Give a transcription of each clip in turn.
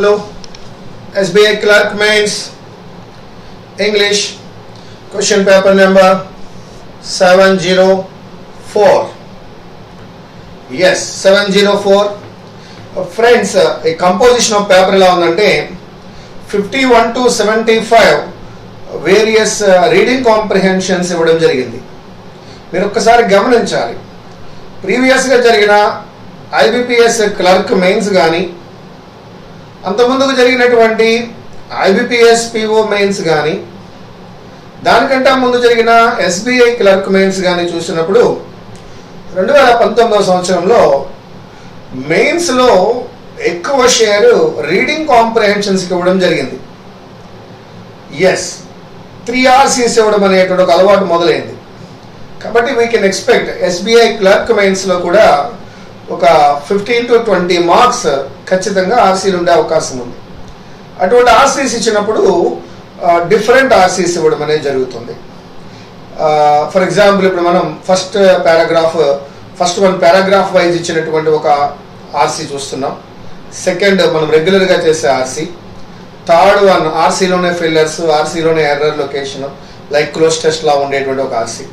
Hello, SBI Clerk Mains, English, question paper number 704. Yes, 704. Friends, a composition of paper ఎలా ఉందంటే 51 to 75 various reading comprehensions ఇవ్వడం జరిగింది. మీరు ఒక్కసారి గమనించాలి, ప్రీవియస్గా జరిగిన ఐబిపిఎస్ క్లర్క్ మెయిన్స్ కానీ అంతకుముందుకు జరిగినటువంటి ఐబిపిఎస్ పిఓ మెయిన్స్ కానీ దానికంటే ముందు జరిగిన ఎస్బీఐ క్లర్క్ మెయిన్స్ కానీ చూసినప్పుడు 2019 సంవత్సరంలో మెయిన్స్లో ఎక్కువ షేరు రీడింగ్ కాంప్రిహెన్షన్స్కి ఇవ్వడం జరిగింది. ఎస్, 3 RCs ఇవ్వడం అనేటువంటి ఒక అలవాటు మొదలైంది. కాబట్టి we can expect SBI clerk మెయిన్స్లో కూడా ఒక 15 to 20 మార్క్స్ ఖచ్చితంగా ఆర్సీలు ఉండే అవకాశం ఉంది. అటువంటి ఆర్సీస్ ఇచ్చినప్పుడు డిఫరెంట్ ఆర్సీస్ ఇవ్వడం అనేది జరుగుతుంది. ఫర్ ఎగ్జాంపుల్ ఇప్పుడు మనం ఫస్ట్ వన్ పారాగ్రాఫ్ వైజ్ ఇచ్చినటువంటి ఒక ఆర్సీ చూస్తున్నాం. సెకండ్ మనం రెగ్యులర్గా చేసే ఆర్సీ. థర్డ్ వన్ ఆర్సీలోనే ఫిల్లర్స్, ఆర్సీలోనే ఎర్రర్ లొకేషన్ లైక్ క్లోజ్ టెస్ట్లా ఉండేటువంటి ఒక ఆర్సీ.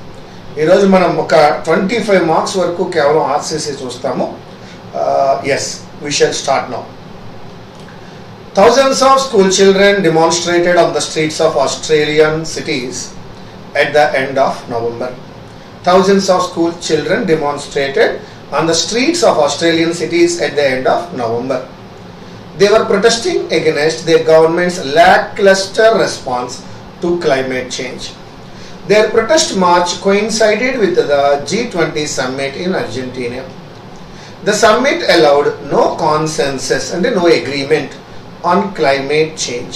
ఈరోజు మనం ఒక 25 మార్క్స్ వరకు కేవలం ఆర్సీసీ చూస్తాము. Yes, we shall start now. Thousands of school children demonstrated on the streets of Australian cities at the end of November. Thousands of school children demonstrated on the streets of Australian cities at the end of November. They were protesting against their government's lackluster response to climate change. Their protest march coincided with the G20 summit in Argentina. The summit allowed no consensus and no agreement on climate change.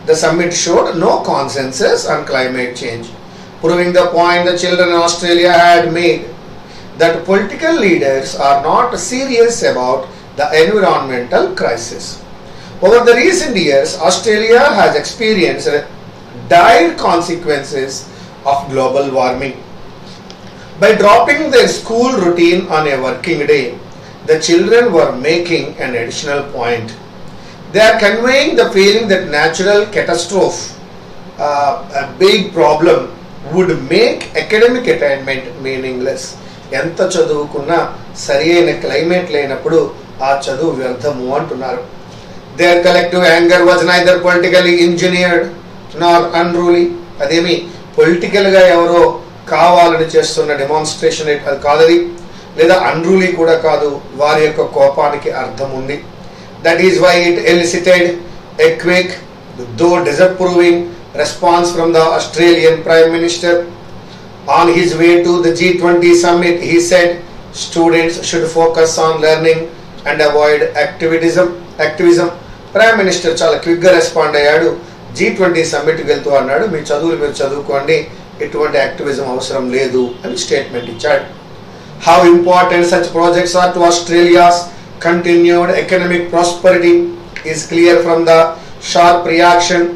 The summit showed no consensus on climate change, proving the point the children in Australia had made, that political leaders are not serious about the environmental crisis. Over the recent years, Australia has experienced dire consequences of global warming. By dropping their school routine on a working day, the children were making an additional point. They are conveying the feeling that natural catastrophe, a big problem, would make academic attainment meaningless. ఎంత చదువుకున్నా సరి అయిన climate లేనప్పుడు ఆ చదువు వ్యర్థము అంటున్నారు. Their collective anger was neither politically engineered nor unruly. అదేమి పొలిటికల్గా ఎవరో కావాలని చేస్తున్న డెమాన్స్ట్రేషన్ అది కాదది, లేదా అన్రూలీ కూడా కాదు. వారి యొక్క కోపానికి అర్థం ఉంది. That is why it elicited a quick though disapproving response from the Australian prime minister. On his way to the G20 summit he said students should focus on learning and avoid activism. Prime minister చాలా క్విక్గా respond అయ్యాడు. G20 సమ్మిట్కి వెళ్తూ అన్నాడు, మీ చదువులు మీరు చదువుకోండి, ఎటువంటి activism అవసరం లేదు అని స్టేట్మెంట్ ఇచ్చాడు. How important such projects are to Australia's continued economic prosperity is clear from the sharp reaction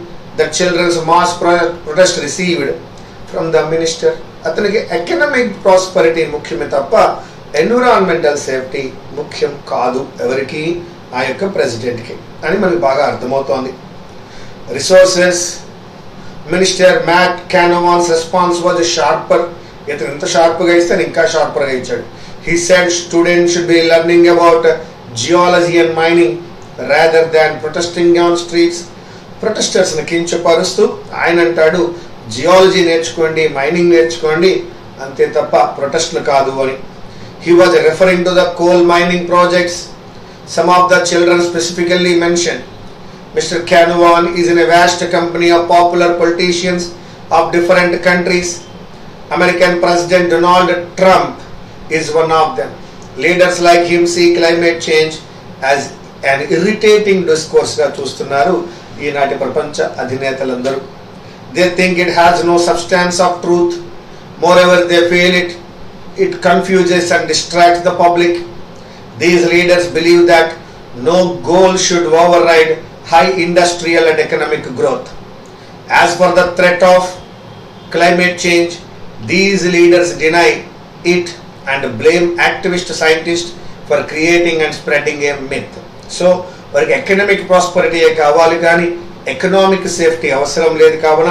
that children's mass protest received from the minister. అతనికి ఎకనామిక్ ప్రాస్పరిటీ ముఖ్యమే తప్ప ఎన్విరాన్మెంటల్ సేఫ్టీ ముఖ్యం కాదు. ఎవరికి? ఆ యొక్క ప్రెసిడెంట్కి అని మనకు బాగా అర్థమవుతోంది. Resources minister Matt Canavan's response was sharper. ఇతను ఎంత షార్ప్గా ఇస్తే ఇంకా షార్పర్గా ఇచ్చాడు. He said students should be learning about geology and mining rather than protesting on streets. ప్రొటెస్టర్స్ని కించపరుస్తూ ఆయన అంటాడు, జియాలజీ నేర్చుకోండి, మైనింగ్ నేర్చుకోండి, అంతే తప్ప ప్రొటెస్ట్లు కాదు అని. He was referring to the coal mining projects. Some of the children specifically mention. Mr. Canavan is in a vast company of popular politicians of different countries. American President Donald Trump is one of them. Leaders like him see climate change as an irritating discourse గా చూస్తున్నారు ఈనాటి ప్రపంచ అధినేతలందరూ. They think it has no substance of truth. Moreover, they feel it confuses and distracts the public. These leaders believe that no goal should override high industrial and economic growth. As for the threat of climate change, these leaders deny it and blame activist scientists for creating and spreading a myth. So వారికి economic ప్రాస్పరిటీయే కావాలి కానీ economic safety అవసరం లేదు. కావున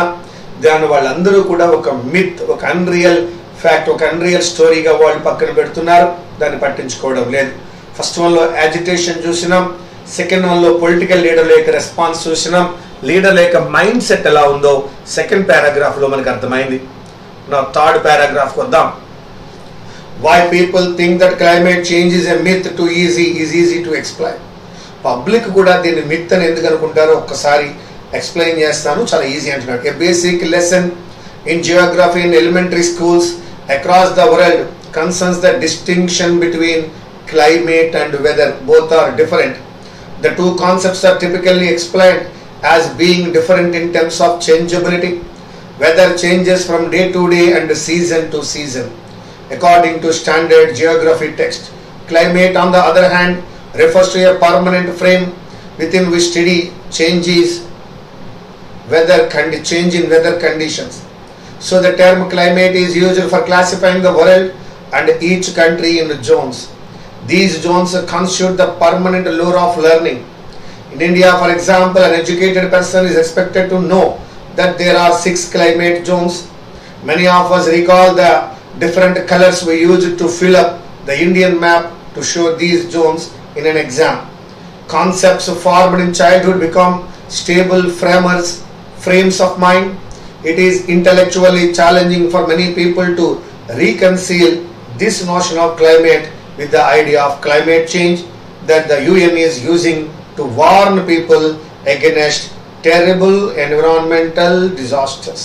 దాన్ని వాళ్ళందరూ కూడా ఒక మిత్, ఒక అన్రియల్ ఫ్యాక్ట్, ఒక అన్రియల్ స్టోరీగా వాళ్ళు పక్కన పెడుతున్నారు, దాన్ని పట్టించుకోవడం లేదు. ఫస్ట్ వన్లో యాజిటేషన్ చూసినాం, సెకండ్ వన్లో పొలిటికల్ లీడర్ల యొక్క రెస్పాన్స్ చూసినాం, లీడర్ల యొక్క మైండ్ సెట్ ఎలా ఉందో సెకండ్ పారాగ్రాఫ్లో మనకు అర్థమైంది. నా థర్డ్ పారాగ్రాఫ్కి వద్దాం. Why people think that climate change is a myth to easy to explain. Public కూడా దీన్ని మిత్ అని ఎందుకు అనుకుంటారో ఒక్కసారి ఎక్స్ప్లెయిన్ చేస్తాను, చాలా ఈజీ అంటున్నాడు. A basic lesson in geography in elementary schools across the world concerns the distinction between climate and weather. Both are different. The two concepts are typically explained as being different in terms of changeability. Weather changes from day to day and season to season according to standard geography text. Climate on the other hand refers to a permanent frame within which steady change in weather conditions. So the term climate is used for classifying the world and each country in zones. These zones constitute the permanent lure of learning. In India, for example, an educated person is expected to know that there are 6 climate zones. Many of us recall the different colors we used to fill up the Indian map to show these zones in an exam. Concepts formed in childhood become stable frames of mind. It is intellectually challenging for many people to reconcile this notion of climate with the idea of climate change that the UN is using to warn people against terrible environmental disasters.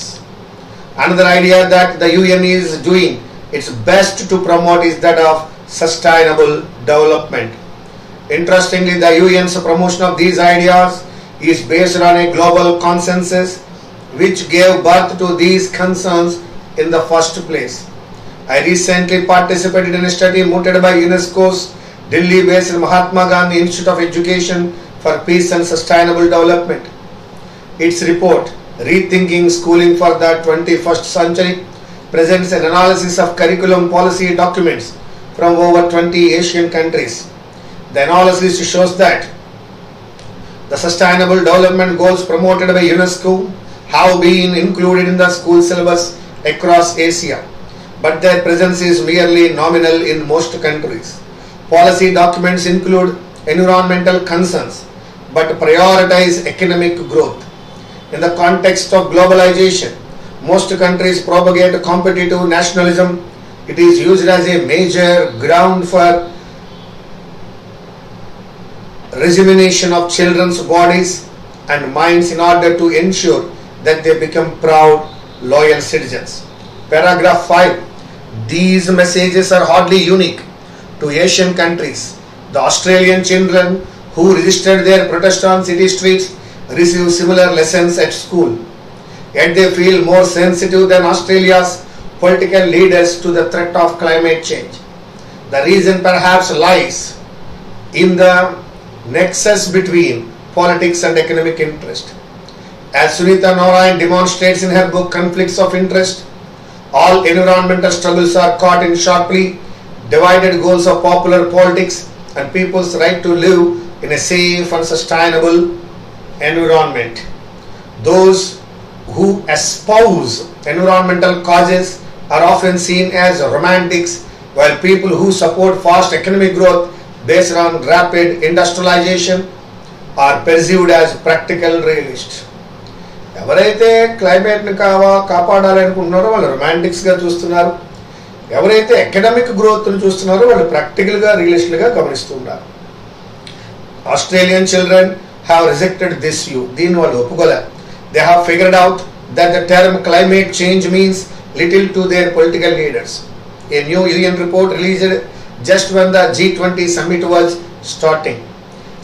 Another idea that the UN is doing its best to promote is that of sustainable development. Interestingly, the UN's promotion of these ideas is based on a global consensus which gave birth to these concerns in the first place. I recently participated in a study mooted by UNESCO's Delhi-based Mahatma Gandhi Institute of Education for Peace and Sustainable Development. Its report, Rethinking Schooling for the 21st Century, presents an analysis of curriculum policy documents from over 20 Asian countries. The analysis shows that the sustainable development goals promoted by UNESCO have been included in the school syllabus across Asia, but their presence is merely nominal in most countries. Policy documents include environmental concerns but prioritize economic growth. In the context of globalization, most countries propagate competitive nationalism. It is used as a major ground for rejuvenation of children's bodies and minds in order to ensure that they become proud, loyal citizens. Paragraph 5. These messages are hardly unique to Asian countries. The Australian children who registered their protest on city streets receive similar lessons at school. Yet they feel more sensitive than Australia's political leaders to the threat of climate change. The reason perhaps lies in the nexus between politics and economic interest. As Sunita Narayan demonstrates in her book Conflicts of Interest, all environmental struggles are caught in sharply divided goals of popular politics and people's right to live in a safe and sustainable environment. Those who espouse environmental causes are often seen as romantics, while people who support fast economic growth based on rapid industrialization are perceived as practical realists. ఎవరైతే క్లైమేట్ని కాపాడాలనుకుంటున్నారో వాళ్ళు రొమాంటిక్స్గా చూస్తున్నారు, ఎవరైతే economic గ్రోత్ని చూస్తున్నారో వాళ్ళు ప్రాక్టికల్గా రియలిస్ట్గా గమనిస్తున్నారు. Australian children have rejected this view. దీన్ని వాళ్ళు ఒప్పుకోలేరు. They have figured out that the term climate change means little to their political leaders. A new UN report released just when the G20 summit was starting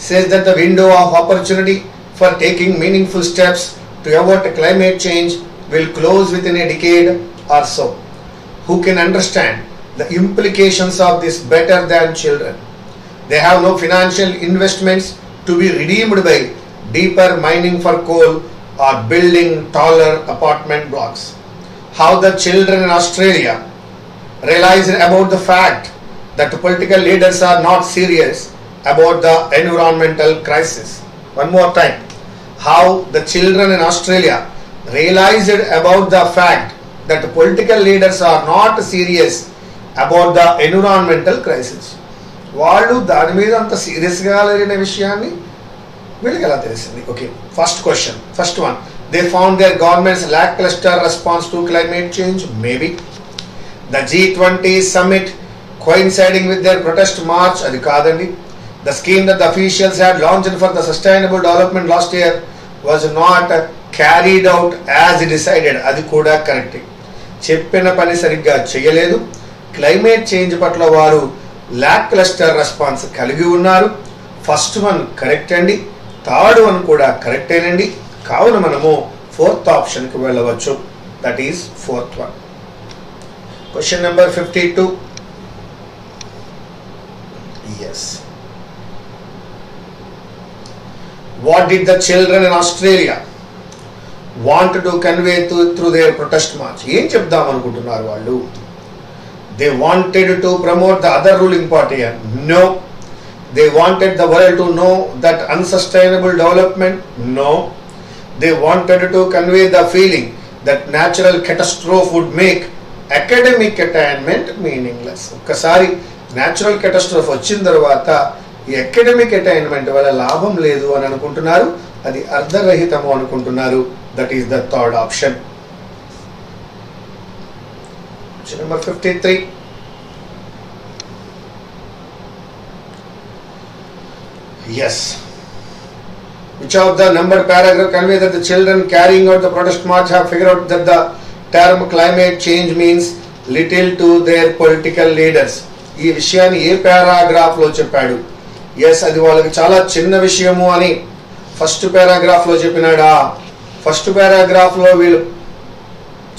says that the window of opportunity for taking meaningful steps to avert climate change will close within a decade or so. Who can understand the implications of this better than children? They have no financial investments to be redeemed by deeper mining for coal or building taller apartment blocks. How the children in Australia realized about the fact that political leaders are not serious about the environmental crisis. One more time. How the children in Australia realized about the fact that political leaders are not serious about the environmental crisis. వాళ్ళు దాని మీద అంత సీరియస్గా లేని విషయాన్ని వీళ్ళకి ఎలా తెలిసింది? Okay, first question, first one, they found their governments lackluster response to climate change. Maybe the G20 summit coinciding with their protest march. అది కాదండి. The scheme that the officials had launched for the sustainable development last year was not carried out as decided. అది కూడా correct. చెప్పిన పని సరిగ్గా చేయలేదు. Climate change పట్ల వారు లాక్లస్టర్ రెస్పాన్స్ కలిగి ఉన్నారు. ఫస్ట్ వన్ కరెక్ట్ అండి, థర్డ్ వన్ కూడా కరెక్టేనండి. కావున మనము ఫోర్త్ ఆప్షన్కి వెళ్ళవచ్చు. That is fourth one. Question number 52. Yes, what did the children in Australia want to convey through their protest march? ఏం చెప్దాం అనుకుంటున్నారు వాళ్ళు? They wanted to promote the other ruling party. No. They wanted the world to know that unsustainable development. No. They wanted to convey the feeling that natural catastrophe would make academic attainment meaningless. ఒక్కసారి natural catastrophe వచ్చిన తర్వాత ఈ academic attainment వల్ల లాభం లేదు అని అనుకుంటున్నారు. అది అర్ధరహితము అనుకుంటున్నారు. That is the third option. Number 53. Yes. Which of the numbered paragraph convey that the children carrying out the protest march have figured out that the term climate change means little to their political leaders? ఈ విషయాన్ని ఏ paragraph లో చెప్పాడు? Yes, అది వాళ్ళకి చాలా చిన్న విషయము అని ఫస్ట్ పారాగ్రాఫ్ లో చెప్పినాడా? ఫస్ట్ పారాగ్రాఫ్ లో వీళ్ళు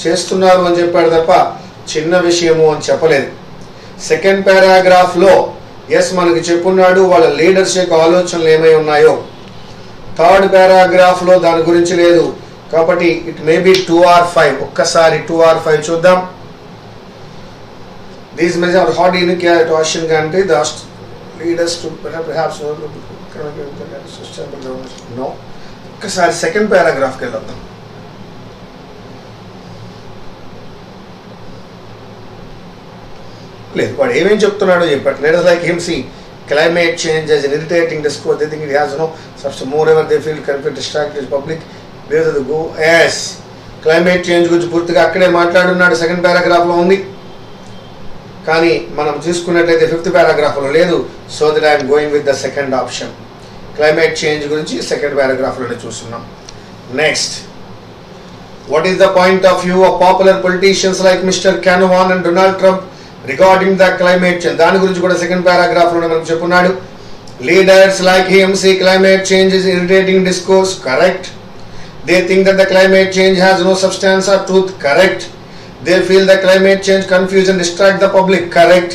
చేస్తున్నారు అని చెప్పాడు తప్ప చిన్న విషయము అని చెప్పలేదు. సెకండ్ పారాగ్రాఫ్ లో ఎస్ మనకి చెప్పున్నాడు వాళ్ళ లీడర్స్ యొక్క ఆలోచనలు ఏమై ఉన్నాయో. థర్డ్ పారాగ్రాఫ్ లో దాని గురించి లేదు. కాబట్టి ఇట్ మే బి 2 or 5. ఒక్కసారి 2 or 5 చూద్దాం. These measure are hot in question కంటే the leaders to perhaps no. ఒక్కసారి సెకండ్ పారాగ్రాఫ్కి వెళ్ళొద్దాం. లేదు, వాడు ఏమేం చెప్తున్నాడో చెప్పాడు. Let like him see climate change as an irritating discourse. They think it has no substance. Moreover, they feel confused, distracted, public. Where do they go? Yes, climate change గురించి పూర్తిగా అక్కడే మాట్లాడున్నాడు. సెకండ్ పారాగ్రాఫ్లో ఉంది. కానీ మనం చూసుకున్నట్లయితే ఫిఫ్త్ పారాగ్రాఫ్లో లేదు. So that I'm going with the second option. Climate change గురించి సెకండ్ పారాగ్రాఫ్లోనే చూస్తున్నాం. Next, what is the point of view of popular politicians like mister Canavan and Donald Trump regarding the climate change? దాని గురించి కూడా second పారాగ్రాఫ్లోనే మనకు చెప్పున్నాడు. Leaders like him see climate change is irritating discourse. Correct. They think that the climate change has no substance or truth. Correct. They feel that climate change confuse and distract the public. Correct.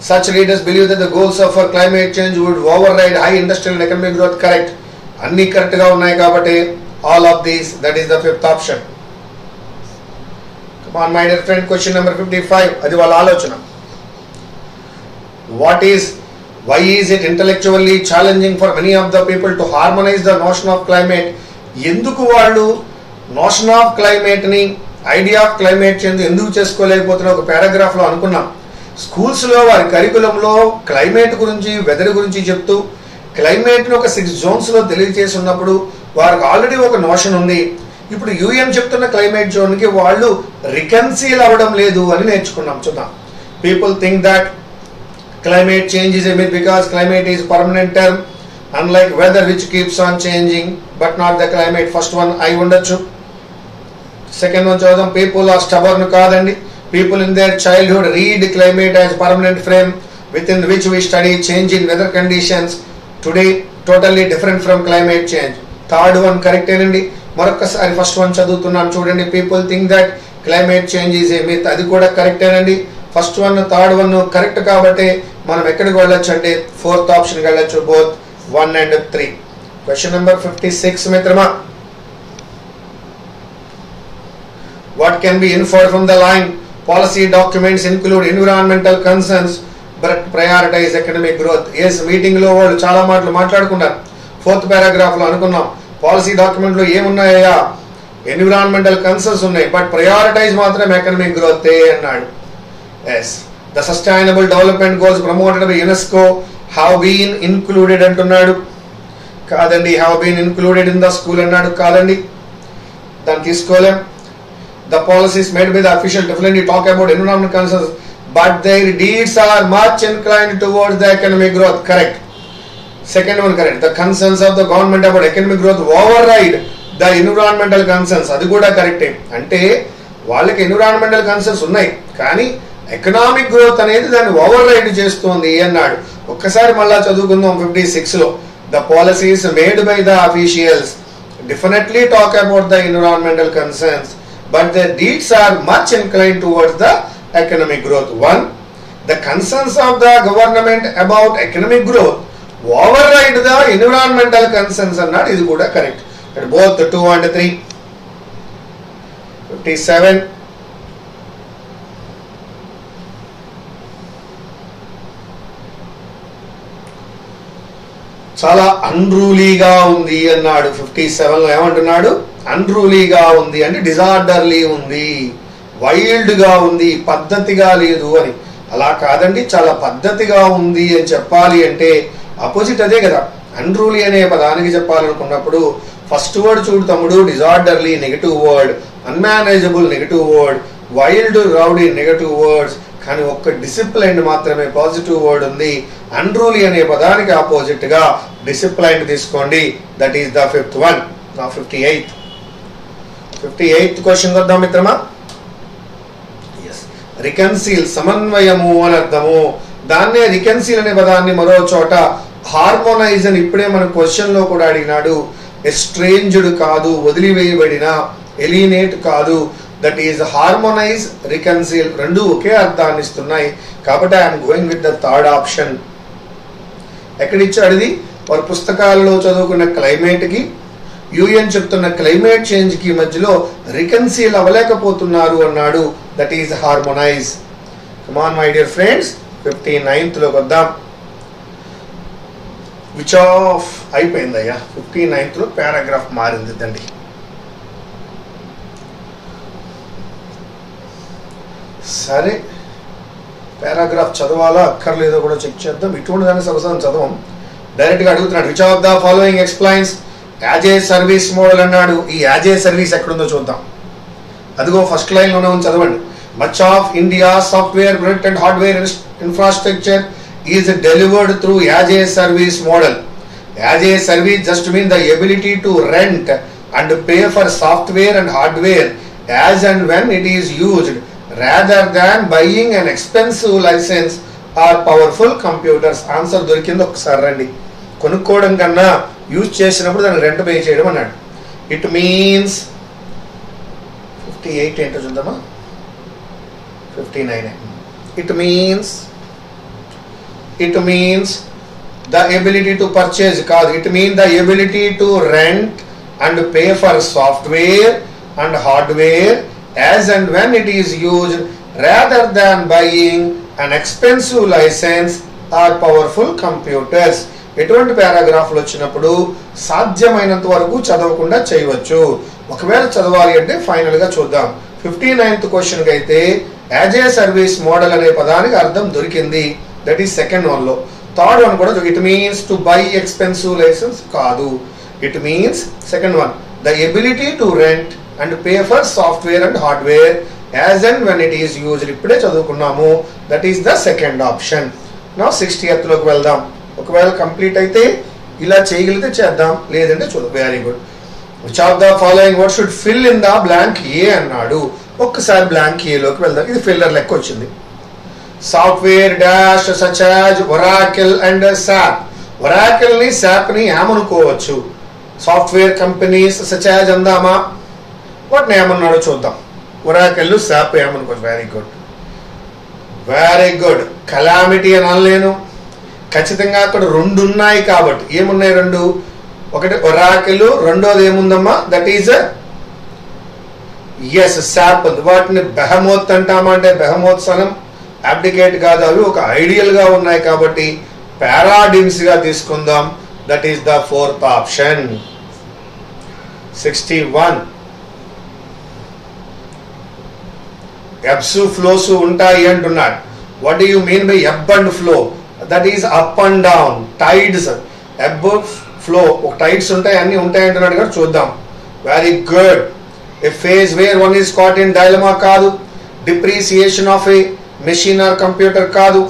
Such leaders believe that the goals of climate change would override high industrial and economic growth. Correct. Anni correct ga unnai kabatti all of these, that is the fifth option. Come on my dear friend, question number 55. Adi vaalla alochana. Why is it intellectually challenging for many of the people to harmonize the notion of climate? Enduku vallu notion of climate ni idea of climate change ఎందుకు చేసుకోలేకపోతున్నా ఒక పారాగ్రాఫ్లో అనుకున్నాం. స్కూల్స్లో వారి కరికులంలో climate గురించి, weather గురించి చెప్తూ క్లైమేట్ని ఒక 6 జోన్స్లో తెలియజేసి ఉన్నప్పుడు వారికి ఆల్రెడీ ఒక నోషన్ ఉంది. ఇప్పుడు యూఎన్ చెప్తున్న క్లైమేట్ జోన్కి వాళ్ళు రికన్సీల్ అవ్వడం లేదు అని నేర్చుకున్నాం. చూద్దాం. People think that climate change is a myth because climate is permanent term, unlike weather which keeps on changing but not the climate. First one I ఉండొచ్చు. సెకండ్ వన్ చూద్దాం. People are stubborn. కాదండి. People in their childhood read climate as permanent frame within which we study change in weather conditions today totally different from climate change. Third one కరెక్టేనండి. మరొకసారి first one చదువుతున్నాను చూడండి. People think that climate change is a myth. అది కూడా కరెక్టేనండి. First one, third one correct కాబట్టి మనం ఎక్కడికి వెళ్ళొచ్చు అంటే ఫోర్త్ ఆప్షన్కి వెళ్ళొచ్చు. Both 1 and 3. క్వశ్చన్ నెంబర్ 56 మిత్రమా. What can be inferred from the line? Policy documents include environmental concerns prioritize economic growth. Yes, meeting లో వాళ్ళు చాలా మాటలు మాట్లాడుకున్నారు. 4th పారాగ్రాఫ్ లో అనుకున్నాం పాలసీ డాక్యుమెంట్ లో ఏమున్నాయా, ఎన్విరాన్మెంటల్ కన్సర్న్స్ ఉన్నాయి, బట్ ప్రయారిటైజ్ మాత్రం ఎకనమిక్ గ్రోత్ అన్నాడు. Yes, the sustainable development goals promoted by UNESCO have been included అంటున్నాడు. కాదండి. Have been included in the school అన్నాడు. కాదండి, దాన్ని తీసుకోలేం. The policies made by the official definitely talk about environment concerns but their deeds are much inclined towards the economic growth. Correct. Second one correct. The concerns of the government about economic growth over ride the environmental concerns. అది కూడా కరెక్టే. అంటే వాళ్ళకి environmental concerns ఉన్నాయి, కానీ economic growth అనేది దాన్ని over ride చేస్తుంది అన్నాడు. ఒక్కసారి మళ్ళా చదువుకుందాం. 56 లో the policies made by the officials definitely talk about the environmental concerns but their deeds are much inclined towards the economic growth. 1, the concerns of the government about economic growth override the environmental concerns అన్నాడు. ఇది కూడా correct. both 2 and 3. 57, చాలా అన్రూలీగా ఉంది అన్నాడు. 57 లో ఏమంటున్నాడు? అన్రూలీగా ఉంది అంటే డిజార్డర్లీ ఉంది, వైల్డ్ గా ఉంది, పద్ధతిగా లేదు అని. అలా కాదండి, చాలా పద్ధతిగా ఉంది అని చెప్పాలి అంటే ఆపోజిట్ అదే కదా. అన్రూలీ అనే పదానికి చెప్పాలనుకున్నప్పుడు ఫస్ట్ వర్డ్ చూడు తమ్ముడు, disorderly negative word, unmanageable negative word, wild rowdy negative words, కానీ ఒక్క డిసిప్లైన్ మాత్రమే పాజిటివ్ వర్డ్ ఉంది. అన్రూలీ అనే పదానికి ఆపోజిట్ గా డిసిప్లైన్ తీసుకోండి. That is the 5th one. నా 58th క్వశ్చన్ వద్దాం మిత్రమా. రికన్సీల్, సమన్వయము అని అర్థము. దాన్నే రికన్సీల్ అనే పదాన్ని మరో చోట హార్మోనైజ్ అని ఇప్పుడే మన క్వశ్చన్ లో కూడా అడిగినాడు. ఎస్ట్రేంజ్డ్ కాదు, వదిలివేయబడిన, ఎలినేట్ కాదు. దట్ ఈస్ హార్మోనైజ్, రికన్సీల్ రెండు ఒకే అర్థాన్ని ఇస్తున్నాయి. కాబట్టి I'm going with the third option. ఎక్కడిచ్చాడు ఇది? వారి పుస్తకాల్లో చదువుకున్న క్లైమేట్ కి, యుఎన్ చెప్తున్న క్లైమేట్ చేంజ్ కి మధ్యలో రికన్సీల్ అవ్వలేకపోతున్నారు అన్నాడు. That is harmonize. Come on my dear friends, 59th లోకి వద్దాం. Which of అయిపోయిందయ్యా. 59th లో పారాగ్రాఫ్ మారింది తండి. సరే, పారాగ్రాఫ్ చదవాలా అక్కర్లేదో కూడా చెక్ చేద్దాం. ఇటువంటి దాన్ని సరసం చదవం, డైరెక్ట్ గా అడుగుతున్నాడు. Which of the following explains as a service model అన్నాడు. ఈ యాజ్ ఏ సర్వీస్ ఎక్కడుందో చూద్దాం. అదిగో ఫస్ట్ లైన్ లోనే ఉంది, చదవండి. Much of India software product and hardware infrastructure is delivered through as a service model. As a service just mean the ability to rent and pay for software and hardware as and when it is used rather than buying an expensive license or powerful computers. Answer దొరికింది. ఒకసారి రండి. కొనుక్కోవడం కన్నా use చేసినప్పుడు దాన్ని rent pay చేయడం అన్నాడు. It means 58 ఏంటో చూద్దామా. 59. It means the ability to purchase కాదు. It mean the ability to rent and pay for software and hardware as and when it is used rather than buying an expensive license or powerful computers. ఎటువంటి పారాగ్రాఫ్లు వచ్చినప్పుడు సాధ్యమైనంత వరకు చదవకుండా చేయవచ్చు. ఒకవేళ చదవాలి అంటే ఫైనల్ గా చూద్దాం. 59th క్వశ్చన్ కి అయితే యాజ్ ఏ సర్వీస్ మోడల్ అనే పదానికి అర్థం దొరికింది. దట్ ఈస్ సెకండ్ వన్ లో. థర్డ్ వన్ కూడా it means to buy expensive license కాదు. It means second one the ability to rent and pay for software and hardware as and when it is used. ఇప్పుడే చదువుకున్నాము. That is the second option. నా 60th లోకి వెళ్దాం. ఒకవేళ complete అయితే ఇలా చేయగలిగితే చేద్దాం, లేదంటే చూద్దాం. Very good. Which of the following word should fill in the blank A అన్నాడు. ఒక్కసారి బ్లాంక్ ఏ లోకి వెళ్దాం. ఇది ఫిల్లర్ లెక్క వచ్చింది. Software dash such as Oracle and SAP. Oracle ని సాప్ ని ఏమనుకోవచ్చు. సాఫ్ట్వేర్ కంపెనీస్ సచ్ యాజ్ అందామా, వాటిని ఏమన్నాడో చూద్దాం. ఒరాకిల్ సాప్ ఏమనుకోవచ్చు. Very good, very good. Calamity అని అనలేను. ఖచ్చితంగా అక్కడ రెండు ఉన్నాయి కాబట్టి. ఏమున్నాయి రెండు? ఒకటి ఒరాకిల్, రెండోది ఏముందమ్మా? దట్ ఈజ్ ఎస్ సాప్. వాటిని బెహమోత్ అంటామా అంటే బెహమోత్సనం, అబ్డికేట్ కాదు, అవి ఒక ఐడియల్గా ఉన్నాయి కాబట్టి పారాడిమ్స్గా తీసుకుందాం. That is the fourth option. 61 ebbs flows ఉంటాయి అంటున్నాడు. What do you mean by ebb and flow? That is up and down tides. Ebb flow ఒక టైడ్స్ ఉంటాయి, అన్ని ఉంటాయి అంటున్నాడు కదా, చూద్దాం. Very good. A phase where one is caught in dilemma కాదు. Depreciation of a machine or computer కాదు.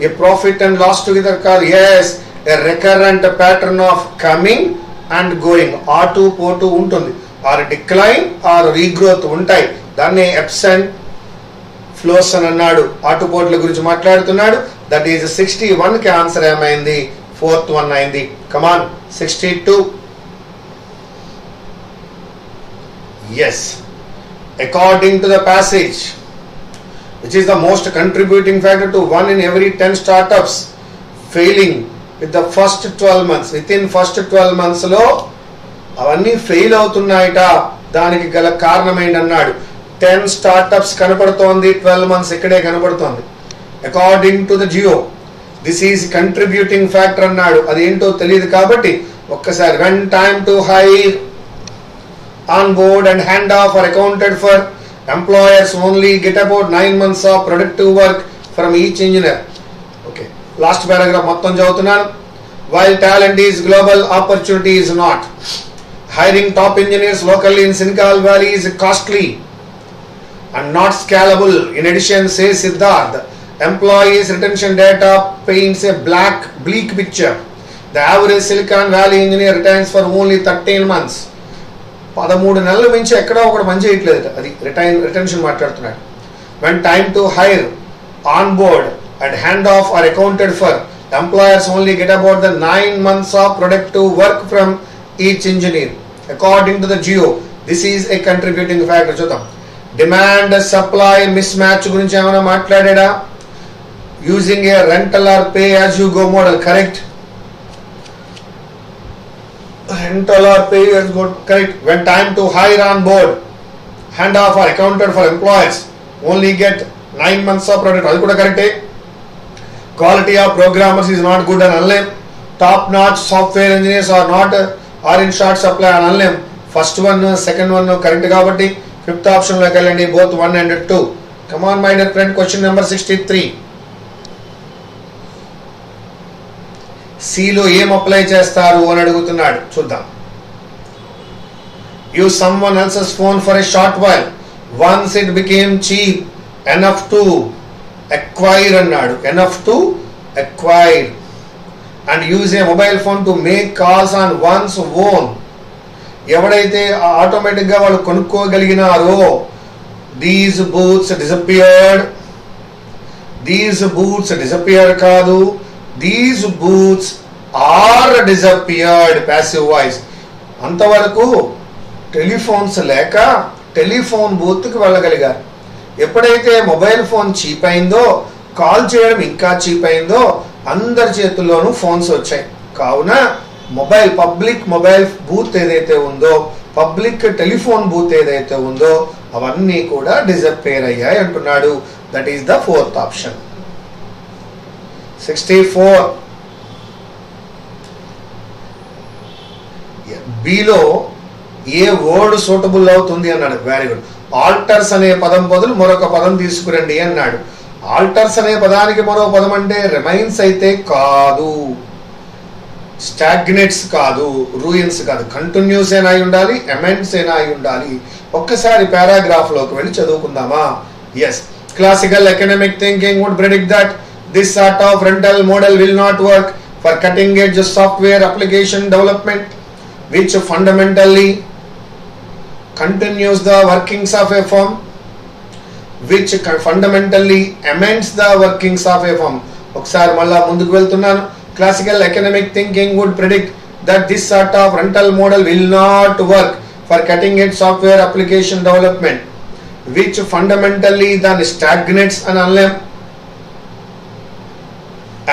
A profit and loss together కాదు. Yes, a recurrent pattern of coming and going. ఆటు పోటు ఉంటుంది, ఆర్ డిక్లైన్ ఆర్ రీగ్రోత్ ఉంటాయి. దాన్ని ఎబ్స్ and flows అని అన్నాడు. ఆటుపోట్ల గురించి మాట్లాడుతున్నాడు. దట్ ఈజ్ 61 కి ఆన్సర్ ఏమైంది? ఫోర్త్ వన్ అయింది. Come on 62. Yes, according to the passage which is the most contributing factor to 1 in every 10 startups failing with the first 12 months. Within first 12 months లో అవన్నీ fail అవుతున్నాయట. దానికి గల కారణం ఏంటన్నాడు. 10 startups కనపడుతోంది, 12 months ఇక్కడే కనపడుతోంది. According to the geo this is contributing factor అన్నాడు. అదేంటో తెలియదు కాబట్టి ఒక్కసారి when time to hire, on board and hand off are accounted for, employers only get about 9 months of productive work from each engineer. Okay, last paragraph మొత్తం చదువుతున్నాను. While talent is global, opportunity is not. Hiring top engineers locally in Silicon Valley is costly and not scalable. In addition, says Siddharth, employees retention data paints a bleak picture. The average Silicon Valley engineer retains for only 13 months. 13 నెలల నుంచి ఎక్కడో ఒకటి పని చేయట్లేదు. అది retention మాట్లాడుతున్నాడు. when time to hire, on board and hand off are accounted for, employers only get about the 9 months of productive work from each engineer. According to the Geo, this is a contributing factor. చూద్దాం. Demand supply mismatch గురించి ఏమైనా మాట్లాడా? Using a rental or pay as you go model. Correct. Rental or pay as good. Correct. When time to hire, on board, hand off are accounted for, employees only get 9 months of product. అది కూడా కరెక్టే. Quality of programmers is not good and unlame. Top notch software engineers are in short supply and unlame. First one, second one correct కాబట్టి fifth option లోకి వెళ్ళండి. both 1 and 2. Come on my dear friend, question number 63. సిలో ఏం apply చేస్తారు అని అడుగుతున్నాడు. చూద్దాం. Use someone else's phone for a short while once it became cheap enough to acquire అన్నాడు. Enough to acquire and use a mobile phone to make calls on one's own. ఎవడైతే automatic గా వాళ్ళు కొనుక్కోగలిగినారో these boots disappeared. These boots disappear కాదు, these boots are disappeared. passive voice. అంతవరకు telephones లేక telephone బూత్కి వెళ్ళగలిగారు. ఎప్పుడైతే మొబైల్ ఫోన్ చీప్ అయిందో, కాల్ చేయడం ఇంకా చీప్ అయిందో, అందరి చేతుల్లోనూ ఫోన్స్ వచ్చాయి. కావున పబ్లిక్ మొబైల్ బూత్ ఏదైతే ఉందో, పబ్లిక్ టెలిఫోన్ బూత్ ఏదైతే ఉందో అవన్నీ కూడా డిసప్పేర్ అయ్యాయి అంటున్నాడు. That is the fourth option. 64. Below A word suitable అవుతుంది అన్నాడు. Very good. ఆల్టర్స్ అనే పదం బదులు మరొక పదం తీసుకురండి అన్నాడు. ఆల్టర్స్ అనే పదానికి మరో పదం అంటే రిమైన్స్ అయితే కాదు, స్టాగ్నేట్స్ కాదు, రూయిన్స్ కాదు. కంటిన్యూస్ అయినా అయి ఉండాలి, అమెండ్స్ అయినా అయి ఉండాలి. ఒక్కసారి పారాగ్రాఫ్ లోకి వెళ్ళి చదువుకుందామా. Yes, classical economic thinking would predict that this sort of rental model will not work for cutting edge software application development, which fundamentally continues the workings of a firm, which fundamentally amends the workings of a firm. ఒకసారి మళ్ళా ముందుకు వెళ్తున్నాను. Classical economic thinking would predict that this sort of rental model will not work for cutting edge software application development, which fundamentally then stagnates and unless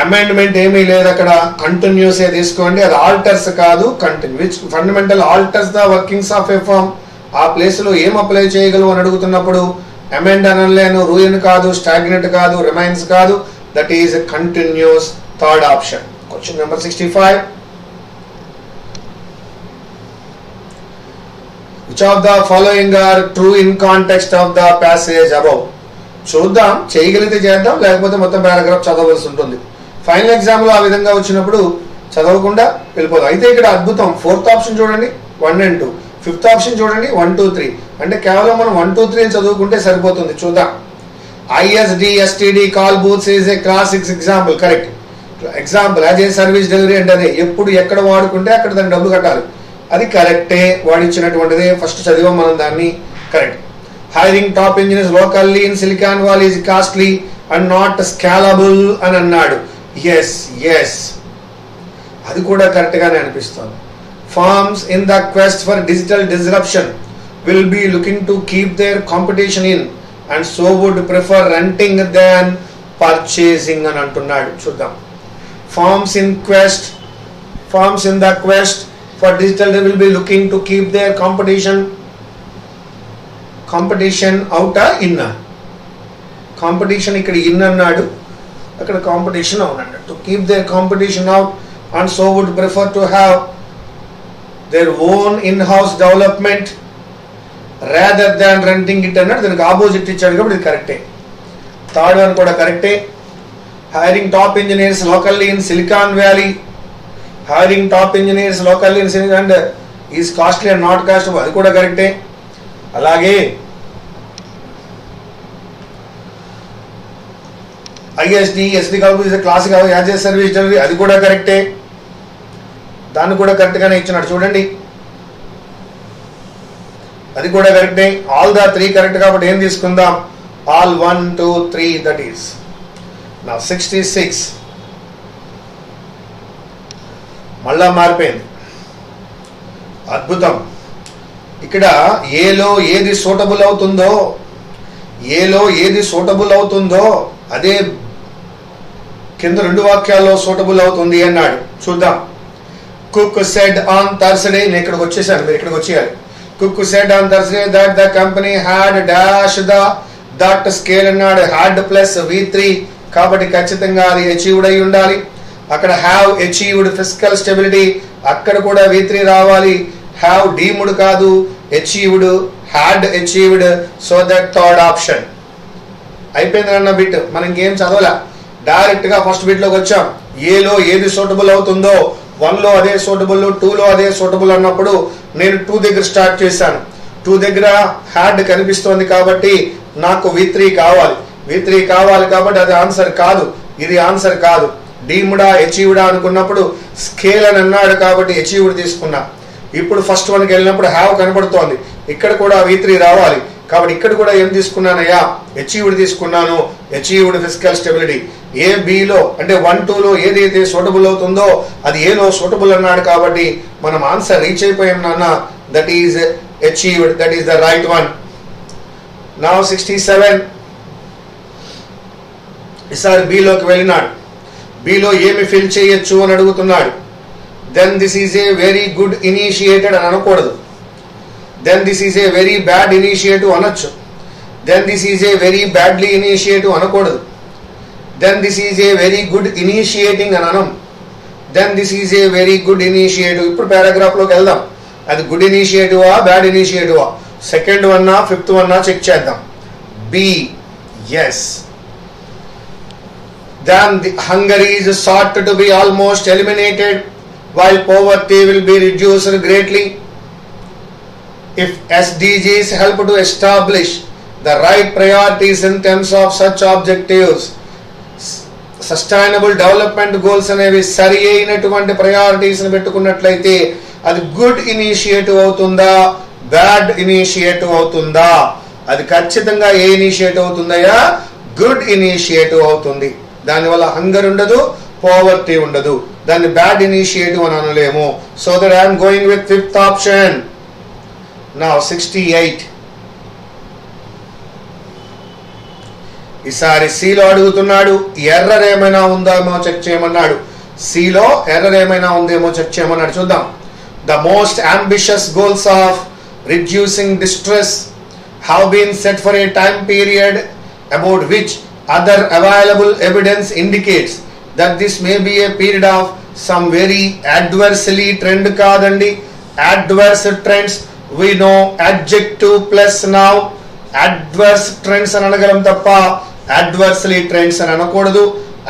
amendment ఏమీ లేదు అక్కడ, continues ఏ తీసుకోండి. అది ఆల్టర్స్ కాదు, continue. Which fundamental alters the workings of a firm. ఆ place లో ఏం అప్లై చేయగలవు అని అడుగుతున్నప్పుడు అమెండ్ అనలేను, రూయిన్ కాదు, స్టాగ్నెంట్ కాదు, రిమైన్స్ కాదు. That is continues. Third option. Question number 65. Which of the following are true in context of the passage above? చూద్దాం, చేయగలిగితే చేద్దాం, లేకపోతే మొత్తం పారాగ్రాఫ్ చదవలసి ఉంటుంది. ఫైనల్ ఎగ్జామ్లో ఆ విధంగా వచ్చినప్పుడు చదవకుండా వెళ్ళిపోదాం. అయితే ఇక్కడ అద్భుతం. 4th ఆప్షన్ చూడండి, 1 and 2. 5th ఆప్షన్ చూడండి, 1, 2, 3. అంటే కేవలం మనం 1, 2, 3 చదువుకుంటే సరిపోతుంది. చూద్దాం. ISD STD call booths is a classics example. Correct example. As a service delivery అంటే అదే, ఎప్పుడు ఎక్కడ వాడుకుంటే అక్కడ దాన్ని డబ్బులు కట్టాలి. అది కరెక్టే, వాడిచ్చినటువంటిదే. ఫస్ట్ చదివాం మనం దాన్ని. Correct. Hiring top engineers locally in Silicon Valley is costly and not scalable అని అన్నాడు. ఎస్, అది కూడా కరెక్ట్ గానే అనిపిస్తుంది. Firms in the quest for digital disruption will be looking to keep their competition in and so would prefer renting than purchasing అని అంటున్నాడు. చూద్దాం. Firms in the quest for digital they will be looking to keep their competition out in competition ఇక్కడ in అన్నాడు, అక్కడ competition out అన్నాడు. To keep their competition out and so would prefer to have their own in-house development rather than renting it అన్నాడు. దానికి opposite ఇచ్చాడు కాబట్టి ఇది కరెక్టే. థర్డ్ వన్ కూడా కరెక్టే. hiring top engineers locally in Silicon Valley and is costly and not costable. అది కూడా కరెక్టే. అలాగే ISD SD కాల్బుల్ is classic as a service delivery, అది కూడా కరెక్టే. దాన్ని కూడా కరెక్ట్ గానే ఇచ్చినాడు చూడండి, అది కూడా కరెక్టే. ఆల్ ద 3 కరెక్ట్ కాబట్టి ఏం తీసుకుందాం? ఆల్ 1, 2, 3. దట్ ఈస్ నా 66. మళ్ళా మారిపోయింది. అద్భుతం. ఇక్కడ ఏలో ఏది సూటబుల్ అవుతుందో అదే కింద 2 వాక్యాల్లో సూటబుల్ అవుతుంది అన్నాడు. చూద్దాం. Cook said on Thursday. నేను ఇక్కడికి వచ్చేసాను, మీరు ఇక్కడికి వచ్చేయాలి. Cook said on Thursday that the company had dash that scale అన్నాడు. హ్యాడ్ ప్లస్ V3 కాబట్టి ఖచ్చితంగా అది అచీవ్డ్ అయి ఉండాలి. అక్కడ హ్యావ్ అచీవ్డ్ ఫిజికల్ స్టెబిలిటీ, అక్కడ కూడా V3 రావాలి. హ్యావ్ డీమ్డ్ కాదు, achieved, had achieved. So that third option. అయిపోయింది అన్న బిట్. మనం ఇంకేం చదవలే, డైరెక్ట్ గా ఫస్ట్ బిట్ లోకి వచ్చాం. ఏలో ఏది సూటబుల్ అవుతుందో 1లో అదే సూటబుల్, 2లో అదే సూటబుల్ అన్నప్పుడు నేను 2 దగ్గర స్టార్ట్ చేశాను. 2 దగ్గర హ్యాడ్ కనిపిస్తోంది కాబట్టి నాకు V3 కావాలి కాబట్టి అది ఆన్సర్ కాదు, ఇది ఆన్సర్ కాదు. డీమ్డా అచీవ్డా అనుకున్నప్పుడు స్కేల్ అని అన్నాడు కాబట్టి అచీవ్డ్ తీసుకున్నా. ఇప్పుడు ఫస్ట్ వన్కి వెళ్ళినప్పుడు హ్యావ్ కనబడుతోంది, ఇక్కడ కూడా V3 రావాలి కాబట్టి ఇక్కడ కూడా ఏం తీసుకున్నానయ్యా? అచీవ్డ్ తీసుకున్నాను. Achieved physical stability. ఏ బిలో అంటే 1, 2లో ఏదైతే సూటబుల్ అవుతుందో అది ఏలో సూటబుల్ అన్నాడు కాబట్టి మనం ఆన్సర్ రీచ్ అయిపోయాం నాన్న. That is achieved. That is the right one. Now 67. ఈసారి బిలోకి వెళ్ళినాడు. బిలో ఏమి ఫిల్ చేయొచ్చు అని అడుగుతున్నాడు. Then this is a very good initiated అని అనకూడదు. Then this is a very bad initiative అనొచ్చు. Then this is a very badly initiative అనకూడదు. Then this is a very good initiating అని అనం. Then this is a very good initiative. ఇప్పుడు paragraph లోకి వెళ్దాం. అది గుడ్ ఇనిషియేటివా బ్యాడ్ ఇనిషియేటివా? సెకండ్ వన్నా ఫిఫ్త్ వన్నా చెక్ చేద్దాం. B. Yes. Then the hunger is sought to be almost eliminated while poverty will be reduced greatly. If SDGs help to establish the right priorities in terms of such objectives, sustainable development goals అనేవి సరి అయినటువంటి priorities ని పెట్టుకున్నట్లయితే అది good initiative అవుతుందా bad initiative అవుతుందా? అది ఖచ్చితంగా ఏ ఇనిషియేటివ్ అవుతుందయ్యా? గుడ్ ఇనిషియేటివ్ అవుతుంది. దానివల్ల హంగర్ ఉండదు, పోవర్టీ ఉండదు. దాన్ని బ్యాడ్ ఇనిషియేటివ్ అని అనలేము. So that I'm going with fifth option. Now 68. ఈసారి సిలో అడుగుతున్నాడు. ఎర్రర్ ఏమైనా ఉందేమో చెక్ చేయమన్నాడు. సిలో ఎర్రర్ ఏమైనా ఉందేమో చెక్ చేయమన్నాడు. చూద్దాం. The most ambitious goals of reducing distress have been set for a time period about which other available evidence indicates that this may be a period of some very adversely trend కాదండి. adverse trends we know adjective plus noun. adverse trends అని అనగలం తప్ప adversely trends అని అనకూడదు.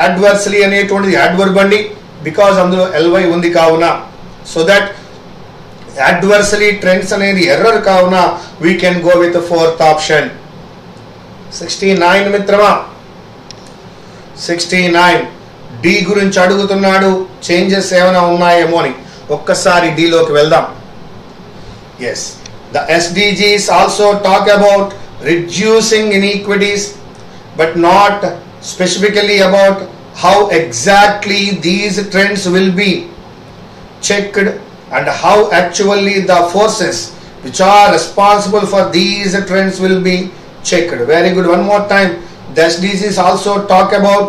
adversely అనేటువంటిది adverb అండి, because అందులో ly ఉంది కావున. సో దట్ adversely trends అనేది ఎర్రర్ కావున we can go with the fourth option. 69 మిత్రమా, 69 డి గురించి అడుగుతున్నాడు. చేంజెస్ ఏమైనా ఉన్నాయేమో అని ఒక్కసారి డి లోకి వెళ్దాం. Yes, the SDGs also talk about reducing inequities but not specifically about how exactly these trends will be checked and how actually the forces which are responsible for these trends will be checked. Very good. One more time. The SDGs also talk about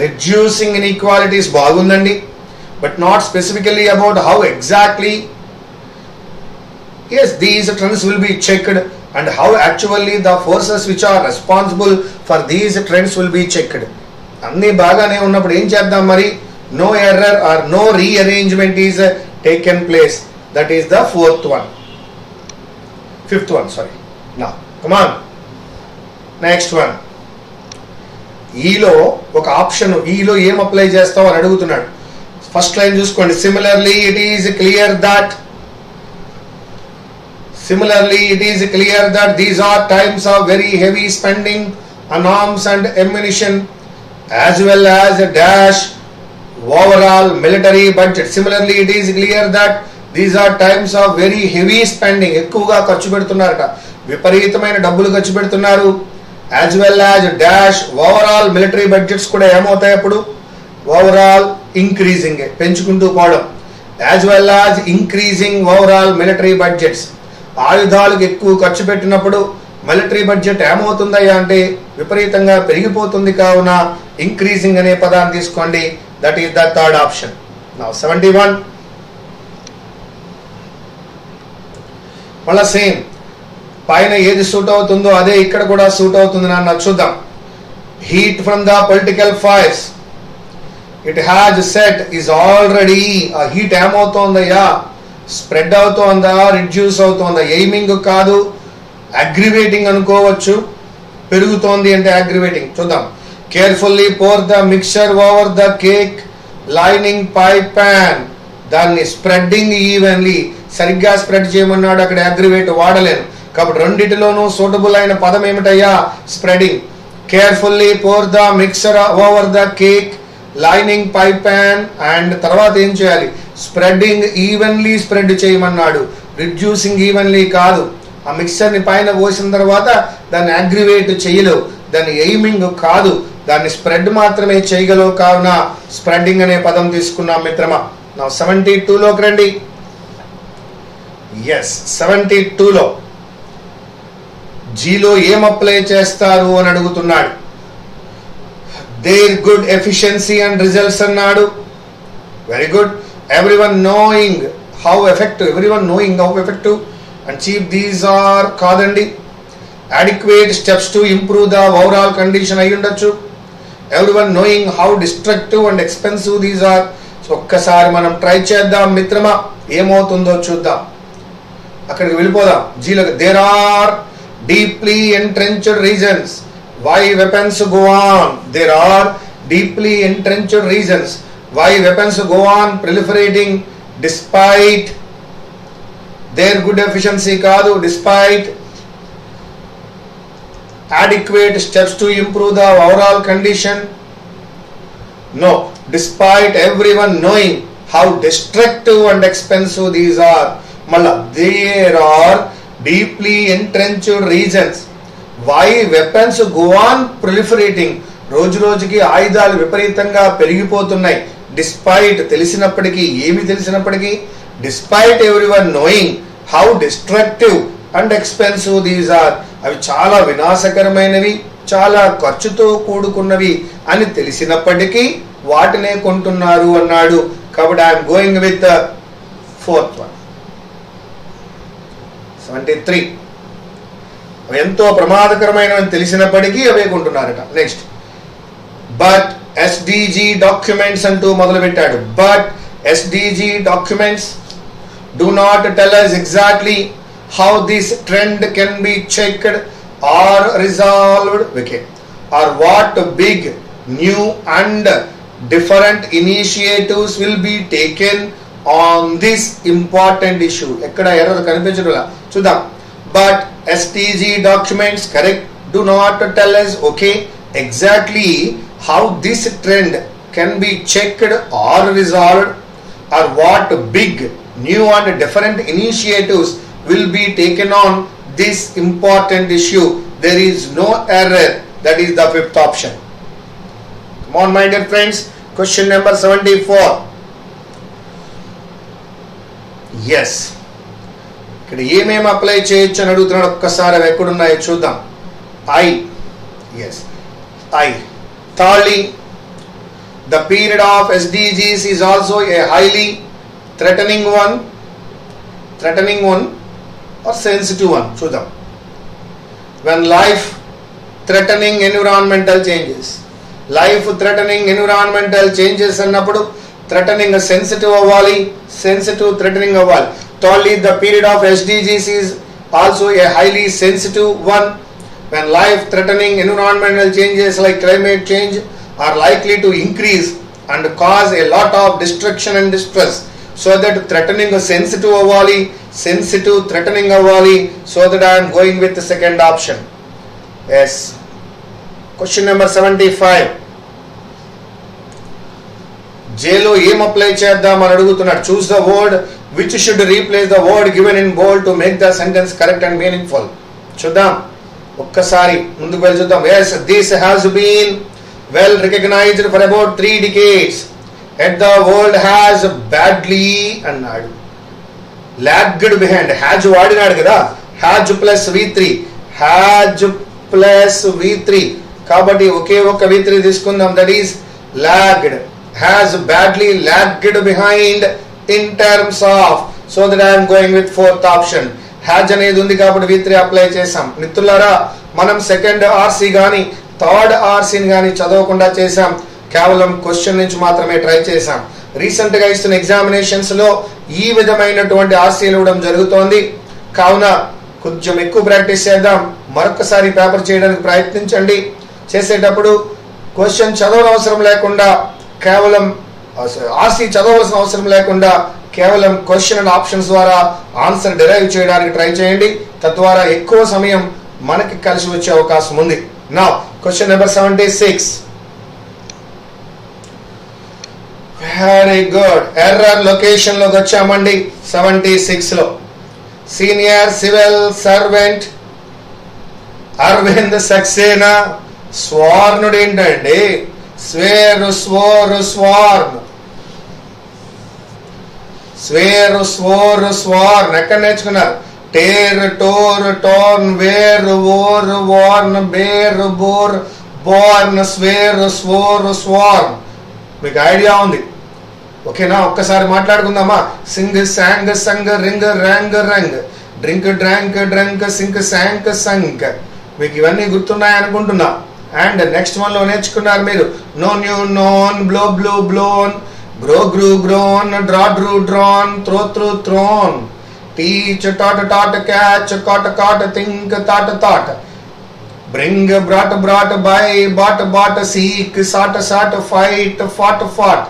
reducing inequalities బాగుందండి, but not specifically about how exactly yes these trends will be checked and how actually the forces which are responsible for these trends will be checked. అన్నీ బాగానే ఉన్నప్పుడు ఏం చేద్దాం మరి? No error or no rearrangement is taken place. That is the fifth one. Sorry. Now, come on. Next one. ఈలో ఒక option, ఈలో ఏం అప్లై చేస్తావు అని అడుగుతున్నాడు. ఫస్ట్ లైన్ చూసుకోండి. Similarly, it is clear that these are times of very heavy spending on arms and ammunition as well as a dash overall military budget. Similarly, it is clear that these are times of very heavy spending. ఎక్కువగా ఖర్చు పెడుతున్నారట, విపరీతమైన డబ్బులు ఖర్చు పెడుతున్నారు. as well as dash overall military budgets కూడా ఏమవుతాయి అప్పుడు? Overall increasing, పెంచుకుంటూ పోవడం. as well as increasing overall military budgets. ఆయుధాలకు ఎక్కువ ఖర్చు పెట్టినప్పుడు మిలిటరీ బడ్జెట్ ఏమవుతుందయ్యా అంటే విపరీతంగా పెరిగిపోతుంది. కావున ఇంక్రీజింగ్ అనే పదాన్ని తీసుకోండి. That is the third option. Now 71 మళ్ళా సేమ్, పైన ఏది సూట్ అవుతుందో అదే ఇక్కడ కూడా సూట్ అవుతుంది నాన్న. చూద్దాం. Heat from the political fires it has set is already. ఆ హీట్ ఏమవుతోందయ్యా? స్ప్రెడ్ అవుతోందా, రిడ్యూస్ అవుతోందా? ఎయిమింగ్ కాదు, అగ్రివేటింగ్ అనుకోవచ్చు. పెరుగుతోంది అంటే అగ్రివేటింగ్. చూద్దాం. Carefully pour the mixture over the cake lining pie pan. దాన్ని స్ప్రెడ్డింగ్ ఈవెన్లీ, సరిగ్గా స్ప్రెడ్ చేయమన్నాడు, అక్కడ అగ్రివేట్ వాడలేను కాబట్టి రెండిటిలోనూ సూటబుల్ అయిన పదం ఏమిటయ్యా? Spreading. Carefully pour the mixture over the cake lining pie pan and తర్వాత ఏం చేయాలి? స్ప్రెడ్డింగ్ ఈవెన్లీ స్ప్రెడ్ చేయమన్నాడు, రిడ్యూసింగ్ ఈవెన్లీ కాదు. ఆ మిక్సర్ ని పైన పోసిన తర్వాత దాన్ని అగ్రివేట్ చేయలేవు, దాన్ని ఎయిమింగ్ కాదు, దాన్ని స్ప్రెడ్ మాత్రమే చేయగలవు. కావున స్ప్రెడ్డింగ్ అనే పదం తీసుకున్నాం మిత్రమా. నా 72లోకి రండి. ఎస్, 72లో జీలో ఏం అప్లై చేస్తారు అని అడుగుతున్నాడు. Their good efficiency and results అన్నాడు. Very good. everyone knowing how effective and cheap these are కాదండి. adequate steps to improve the overall condition అయి ఉండొచ్చు. everyone knowing how destructive and expensive these are. So ఒక్కసారి మనం try చేద్దాం మిత్రమా, ఏమవుతుందో చూద్దాం. అక్కడికి వెళ్ళిపోదాం. జీలో there are deeply entrenched reasons why weapons go on. there are deeply entrenched reasons why weapons go on proliferating despite their good efficiency కాదు, despite adequate steps to improve the overall condition. No, despite everyone knowing how destructive and expensive these are. malla there are deeply entrenched reasons why weapons go on proliferating. రోజు రోజుకి ఆయుధాలు విపరీతంగా పెరిగిపోతున్నాయి. Despite తెలిసినప్పటికీ, ఏమి తెలిసినప్పటికీ, despite everyone knowing how destructive and expensive these are. అవి చాలా వినాశకరమైనవి, చాలా ఖర్చుతో కూడుకున్నవి అని తెలిసినప్పటికీ వాటినే కొంటున్నారు అన్నాడు. కాబట్టి I'm going with fourth one. 73. ఎంతో ప్రమాదకరమైనవని తెలిసినప్పటికీ అవే కొంటున్నారట. నెక్స్ట్, బట్ ఎస్డిజి డాక్యుమెంట్స్ అంటూ మొదలు పెట్టాడు. But SDG documents do not tell us exactly how this trend can be checked or resolved, okay, or what big, new and different initiatives will be taken on this important issue. ekkada error kanipichadula chudam. But STG documents, correct, do not tell us, okay, exactly how this trend can be checked or resolved, or what big, new and different initiatives will be taken on this important issue. There is no error. That is the fifth option. Come on, my dear friends. Question number 74. Yes. ఇక్కడ ఏమేమి apply చేయొచ్చు అని అడుగుతున్నాడు. ఒక్కసారి అవి ఎక్కడున్నాయో చూద్దాం. I. Yes. I. Thirdly, the period of SDGs is also a highly threatening one or sensitive one. చూద్దాం. When life threatening environmental changes, life threatening environmental changes అన్నప్పుడు threatening sensitive అవ్వాలి, sensitive threatening అవ్వాలి. Thirdly, the period of SDGs is also a highly sensitive one. When life threatening environmental changes like climate change are likely to increase and cause a lot of destruction and distress, so that threatening sensitive avali, sensitive threatening avali, so that I am going with the second option. Yes. Question number 75. Jelo em apply cheddam అని అడుగుతున్నాడు. Choose the word which should replace the word given in bold to make the sentence correct and meaningful. చూద్దాం. ఒక్కసారి ముందుకు వెళ్ళి చూద్దాం. Yes, this has been well recognized for about 3 decades. And the world has badly అన్నాడు. lagged behind. has వాడినాడు కదా. has plus v3. has plus v3. కాబట్టి ఒకే ఒక్క v3 తీసుకుందాం. that is lagged. has badly lagged behind in terms of, so that I am going with fourth option. has అనేది ఉంది కాబట్టి v3 apply చేసాం. మిత్రులారా, మనం సెకండ్ ఆర్సీ గాని థర్డ్ ఆర్సీని గాని చదవకుండా చేసాం. కేవలం క్వశ్చన్ నుంచి మాత్రమే ట్రై చేసాం. రీసెంట్ గా ఇస్తున్న ఎగ్జామినేషన్స్ లో ఈ విధమైనటువంటి ఆర్సీలు ఇవ్వడం జరుగుతోంది. కావున కొంచెం ఎక్కువ ప్రాక్టీస్ చేద్దాం. మరొకసారి పేపర్ చేయడానికి ప్రయత్నించండి. చేసేటప్పుడు క్వశ్చన్ చదవడం అవసరం లేకుండా, కేవలం ఆర్సీ చదవవలసిన అవసరం లేకుండా కేవలం క్వశ్చన్ అండ్ ఆప్షన్స్ ద్వారా ఆన్సర్ డిరైవ్ చేయడానికి ట్రై చేయండి. తద్వారా ఎక్కువ సమయం మనకి కలిసి వచ్చే అవకాశం ఉంది. Now question number 76. Very good. Error location లోకి వచ్చామండి. 76 లో senior civil servant Arvind Saxena స్వార్నుడు ఏంటండి? Swear swore sworn. Swear swore sworn ఎక్కడ నేర్చుకున్నారు? Tear tore torn wear wore worn bear bore born swear swore sworn. మీకు ఐడియా ఉంది? ఓకేనా? ఒక్కసారి మాట్లాడుకుందామా? Sing sang sung ring rang రంగ్ డ్రింక్ డ్రాంక్ డ్రంక్ సింక్ శాంక్ సంక్. మీకు ఇవన్నీ గుర్తున్నాయి అనుకుంటున్నా. అండ్ నెక్స్ట్ వన్ లో నేర్చుకున్నారు మీరు. Know knew known, blow blew blown, grow grew grown, draw drew drawn, throw threw thrown, teach taught taught, catch caught caught, think thought thought, bring brought brought, buy bought bought, seek sought sought, fight fought fought,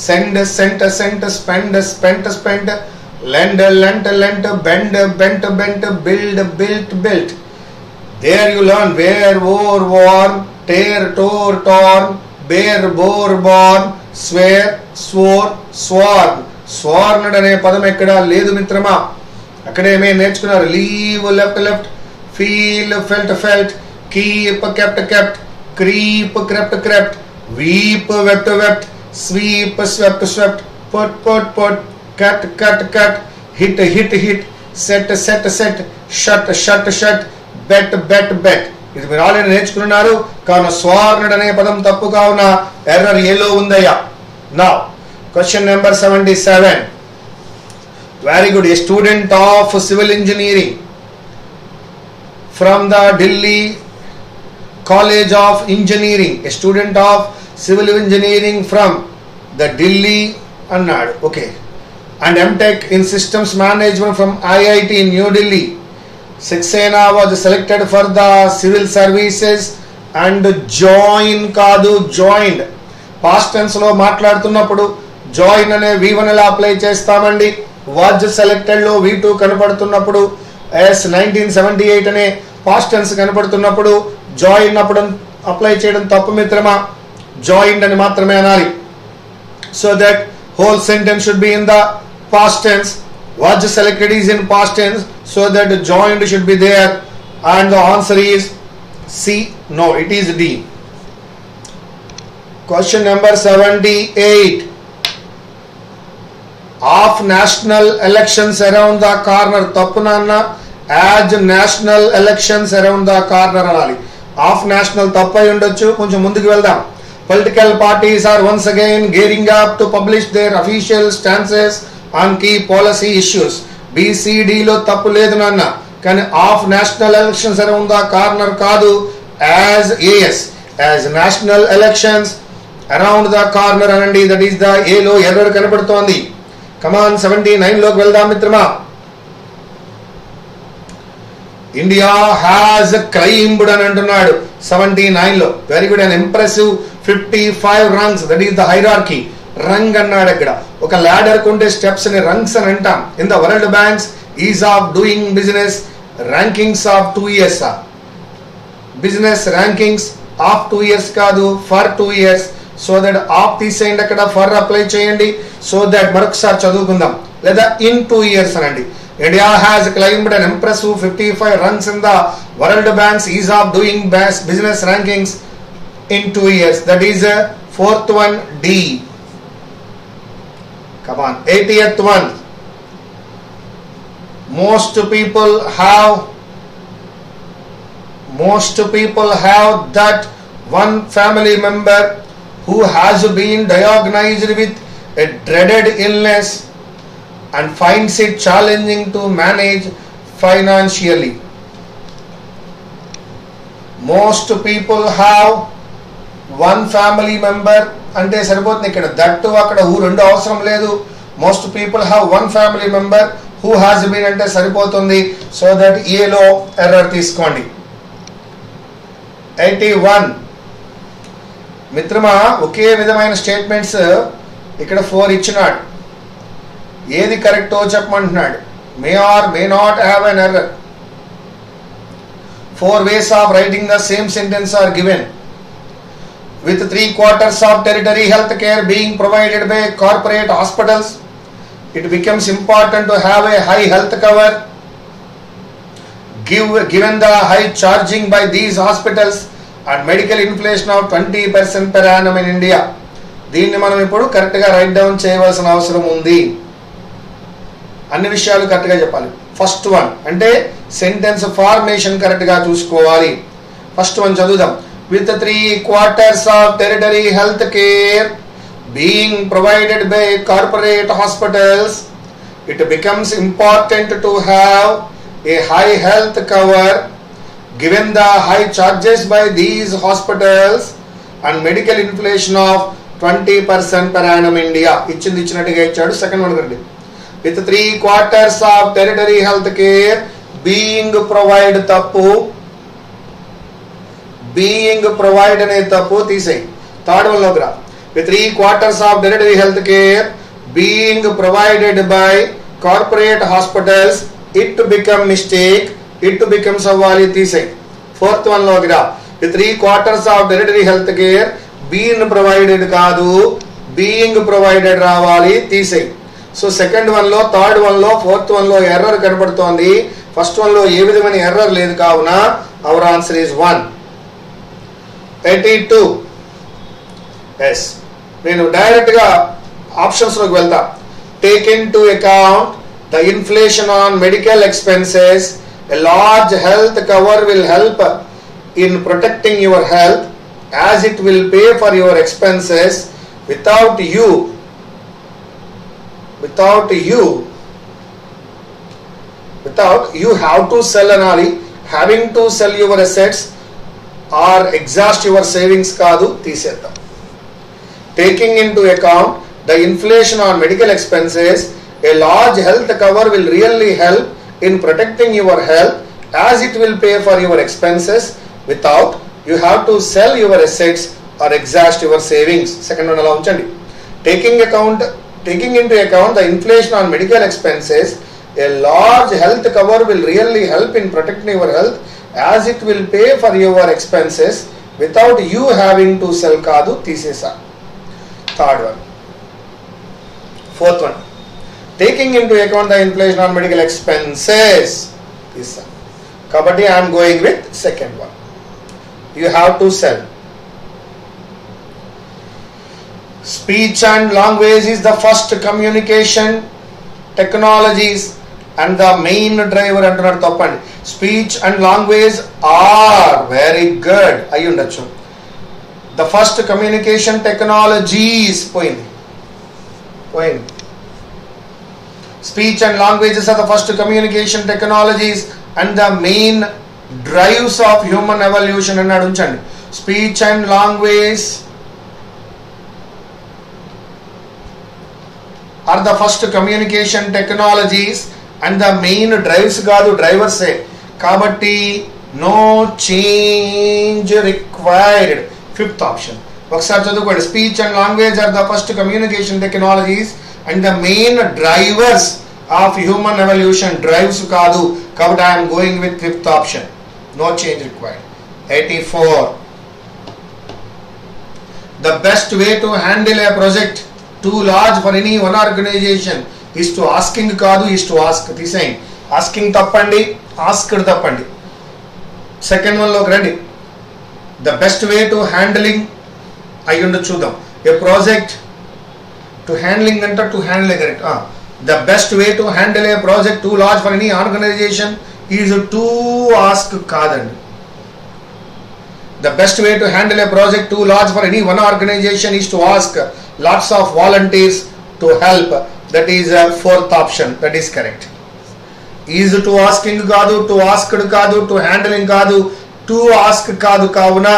send sent sent, spend spent spent, lend lent lent, bend bent bent, build built built. There you learn where, war worn, tear tore torn, bear bore born, swear swore sworn. Sworn అనే పదం ఎక్కడా లేదు మిత్రమా. అక్కడే మేము నేర్చుకున్నారు. Leave left left, feel felt felt, keep kept kept, creep crept crept, weep wept wept, sweep swept swept, put put put, cut cut cut, hit hit hit, set set set, shut shut shut, bet bet bet. ఇది మీరు already నేర్చుకున్నారు. కావున స్వార్నుడు అనే పదం తప్పు. కావున error ఏలో ఉందయ్యా. Now question number 77. Very good. A student of civil engineering from the Delhi College of Engineering, a student of civil engineering from the Delhi అన్నాడు. Okay. And MTech in systems management from IIT in New Delhi. Saxena was selected for the civil services and joined. Past tense లో మాట్లాడుతున్నప్పుడు join అనే V1 ఎలా apply చేస్తామండి? Was selected లో V2 కనపడుతున్నప్పుడు S1978 అనే past tense కనపడుతున్నప్పుడు join అప్పుడు apply చేయడం తప్పు మిత్రమా. జాయిన్డ్ అని మాత్రమే అనాలి. So that whole sentence should be in the past tense. Was selected is in past tense, so that joined should be there, and the answer is C. No, it is D. Question number 78. Of national elections around the corner. Tappu nanna. As national elections around the corner anali. Of national tappu ayi undochu. Koncham munduku veldam. Political parties are once again gearing up to publish their official stances on key policy issues. BCD లో తప్పు లేదు నాన్న, కానీ of national elections around the corner కాదు. As AS as national elections around the corner అనండి. That is the A లో error కనబడుతోంది. కమాన్ 79 లోకి వెళ్దాం మిత్రమా. ఇండియా హ్యాస్ క్లైంబ్డ్ అని అంటున్నాడు 79 లో. Very good and impressive 55 rungs. That is the hierarchy. Rung అన్నాడు. అక్కడ ఒక ల్యాడర్ కొంటే స్టెప్స్ ని రంగ్స్ అని అంటాం. In the world banks is of doing business rankings of 2 years. Business rankings of 2 years కాదు, for 2 years. So that of తీసేయండి, అక్కడ ఫర్ అప్లై చేయండి. సో దట్ మరొకసారి చదువుకుందాం. లేదా ఇన్ 2 years అనండి. India has climbed an impressive 55 rungs in the world bank's ease of doing business rankings in 2 years. That is fourth one, D. Come on, 80th one. Most people have that one family member who has been diagnosed with a dreaded illness and finds it challenging to manage financially. Most people have one family member అంటే సరిపోతుంది. ఇక్కడ that అక్కడ who రెండు అవసరం లేదు. Most people have one family member who has been అంటే సరిపోతుంది. So that ఏలో ఎర్రర్ తీసుకోండి. 81 మిత్రమా, ఒకే విధమైన స్టేట్మెంట్స్ ఇక్కడ 4 ఇచ్చినాడు. ఏది కరెక్టో చెప్పమంటున్నాడు. May or may not have an error. 4 ways of writing the same sentence are given. With 3/4 of tertiary health care being provided by corporate hospitals, it becomes important to have a high health cover. Given the high charging by these hospitals and medical inflation of 20% per annum in India. దీన్ని మనం ఇప్పుడు correct గా right down చేయవలసిన అవసరం ఉంది. అన్ని విషయాలు correct గా చెప్పాలి. ఫస్ట్ వన్ అంటే సెంటెన్స్ ఫార్మేషన్ కరెక్ట్ గా చూసుకోవాలి. ఫస్ట్ వన్ చదువుదాం. With 3/4 of tertiary health care being provided by corporate hospitals, it becomes important to have a high health cover. Given the high charges by these hospitals and medical inflation of 20% per annum in India. ఇచ్చినట్టుగా ఇచ్చాడు. Second one రండి. With 3/4 of tertiary health care being provided తప్పు, being provide అనే తప్పు తీసేయి. Third one లోకి రా. With 3/4 of tertiary health care being provided by corporate hospitals, it become mistake, it becomes అవ్వాలి, తీసేయి. ఫోర్త్ వన్ లోకి రా. With 3/4 of tertiary health care being provided కాదు, బీయింగ్ ప్రొవైడెడ్ రావాలి, తీసేయి. సో సెకండ్ వన్ లో, థర్డ్ వన్ లో, fourth one లో ఎర్రర్ కనబడుతోంది. ఫస్ట్ వన్ లో ఏ విధమైన ఎర్రర్ లేదు. కావున అవర్ ఆన్సర్ ఈజ్ 1. 82. ఎస్, నేను డైరెక్ట్ గా ఆప్షన్స్ లోకి వెళ్తా. Take in to account the inflation on medical expenses, a large health cover will help in protecting your health as it will pay for your expenses without you have to sell anali having to sell your assets or exhaust your savings కాదు, తీసేద్దాం. Taking into account the inflation on medical expenses, a large health cover will really help in protecting your health as it will pay for your expenses without you have to sell your assets or exhaust your savings. Second one అలా ఉంచండి. Taking into account the inflation on medical expenses, a large health cover will really help in protecting your health as it will pay for your expenses without you having to sell కాదు, తీసేసా. Third one. Fourth one. Taking into account the inflation on medical expenses. తీసా. కాబట్టి I am going with second one. You have to sell. Speech and language is the first communication technologies and the main driver అంటున్నాడు, తప్పండి. Speech and language are very good అయి ఉండొచ్చు. The first communication technologies పోయింది. Speech and languages are the first communication technologies and the main drives of human evolution అన్నాడు, ఉంచండి. Speech and language are the first communication technologies and the main drives కాదు, డ్రైవర్సే. కాబట్టి no change required. Fifth option. ఒకసారి చదువుకోండి. Speech and language are the first communication technologies and the main drivers of human evolution. Drives కాదు, కాబట్టి I am going with fifth option. No change required. 84. The best way to handle a project too large for any one organization is to asking కాదు, is to ask. తీసేయండి. Asking తప్పండి, asked తప్పండి. Second one లోకి రండి. The best way to handling అయ్యుండ చూద్దాం. A project to handling అంటే to handle correct. The best way to handle a project too large for any organization is to ask కాదండి. The best way to handle a project too large for any one organization is to ask lots of volunteers to help. That is fourth option. That is correct. Is to asking కాదు, to asked కాదు, to handling కాదు, to ask కాదు. కావున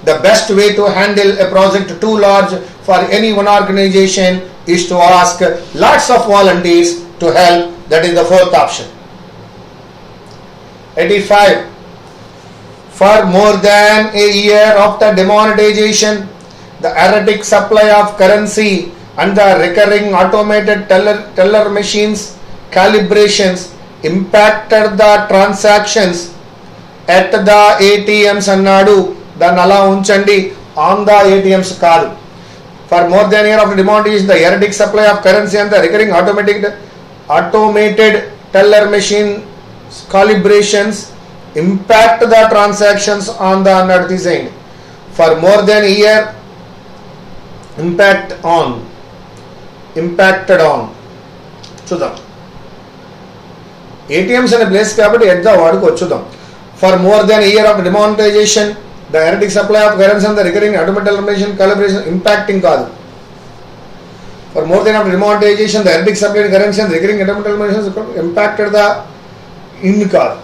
the best way to handle a project too large for any one organization is to ask lots of volunteers to help. That is the fourth option. 85. For more than a year after demonetization, the erratic supply of currency and the recurring automated teller machines calibrations impacted the transactions at the ATMs అన్నాడు. దాన్ని అలా ఉంచండి, on the ATMs కాదు. For more than a year after demonetization, the erratic supply of currency and the recurring automated teller machine calibrations impact the transactions on the అన్నాడు, తీసేయండి. For more than a year, impacted on చూద్దాం. ATMs అనే place కాబట్టి at the వాడుకు వచ్చుదాం. For more than a year after demonetization, the erratic supply of currency and the recurring automated machine calibration impacting కాదు. For more than after demonetization, the erratic supply of currency and the recurring automated machines impacted the in కాదు.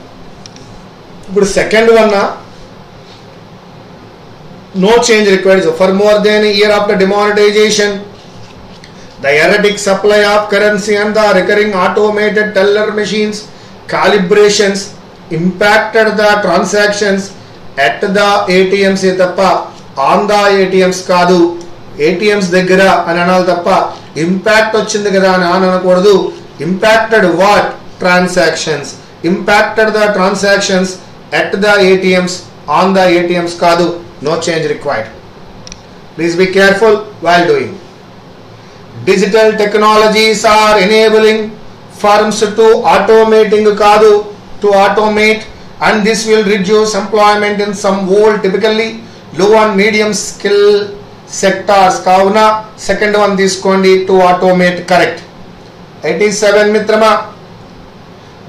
ఇప్పుడు second one no change required. So for more than a year after demonetization, the erratic supply of currency and the recurring automated teller machines calibrations impacted the transactions at the ATMs తప్ప on the ATMs కాదు. ATMs దగ్గర అని అనాలి తప్ప impact వచ్చింది కదా అని అనకూడదు. Impacted what? Transactions. Impacted the transactions at the ATMs on the ATMs కాదు. No change required. Please be careful while doing. Digital technologies are enabling firms to automating కాదు, to automate, and this will reduce employment in some old typically low and medium skill sectors. కావున second one తీసుకోండి, to automate correct. 87 మిత్రమా.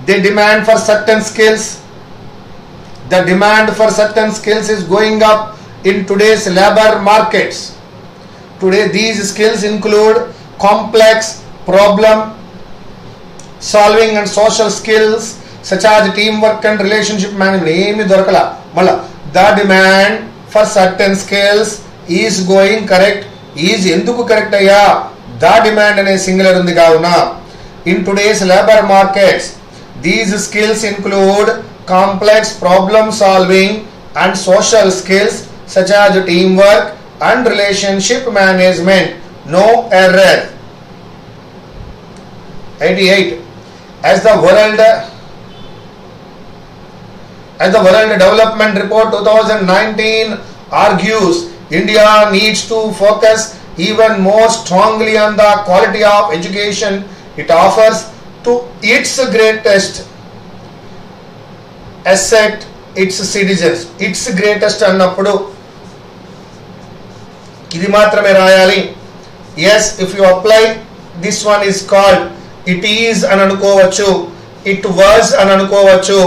The demand for certain skills is going up in today's labor markets. Today these skills include complex problem solving and social skills such as teamwork and relationship management. ఏమి దొరకల. మళ్ళా the demand for certain skills is going correct. is ఎందుకు correct అయ్యా? the demand అనే singular ఉంది కావున. in today's labor markets these skills include complex problem solving and social skills such as teamwork and relationship management. No error. 88. As the World Development Report 2019 argues, India needs to focus even more strongly on the quality of education it offers to its greatest asset, its citizens. Its greatest అన్నప్పుడు ఇది మాత్రమే రాయాలి. yes, if you apply this one is called it is అని అనుకోవచ్చు, it was అని అనుకోవచ్చు,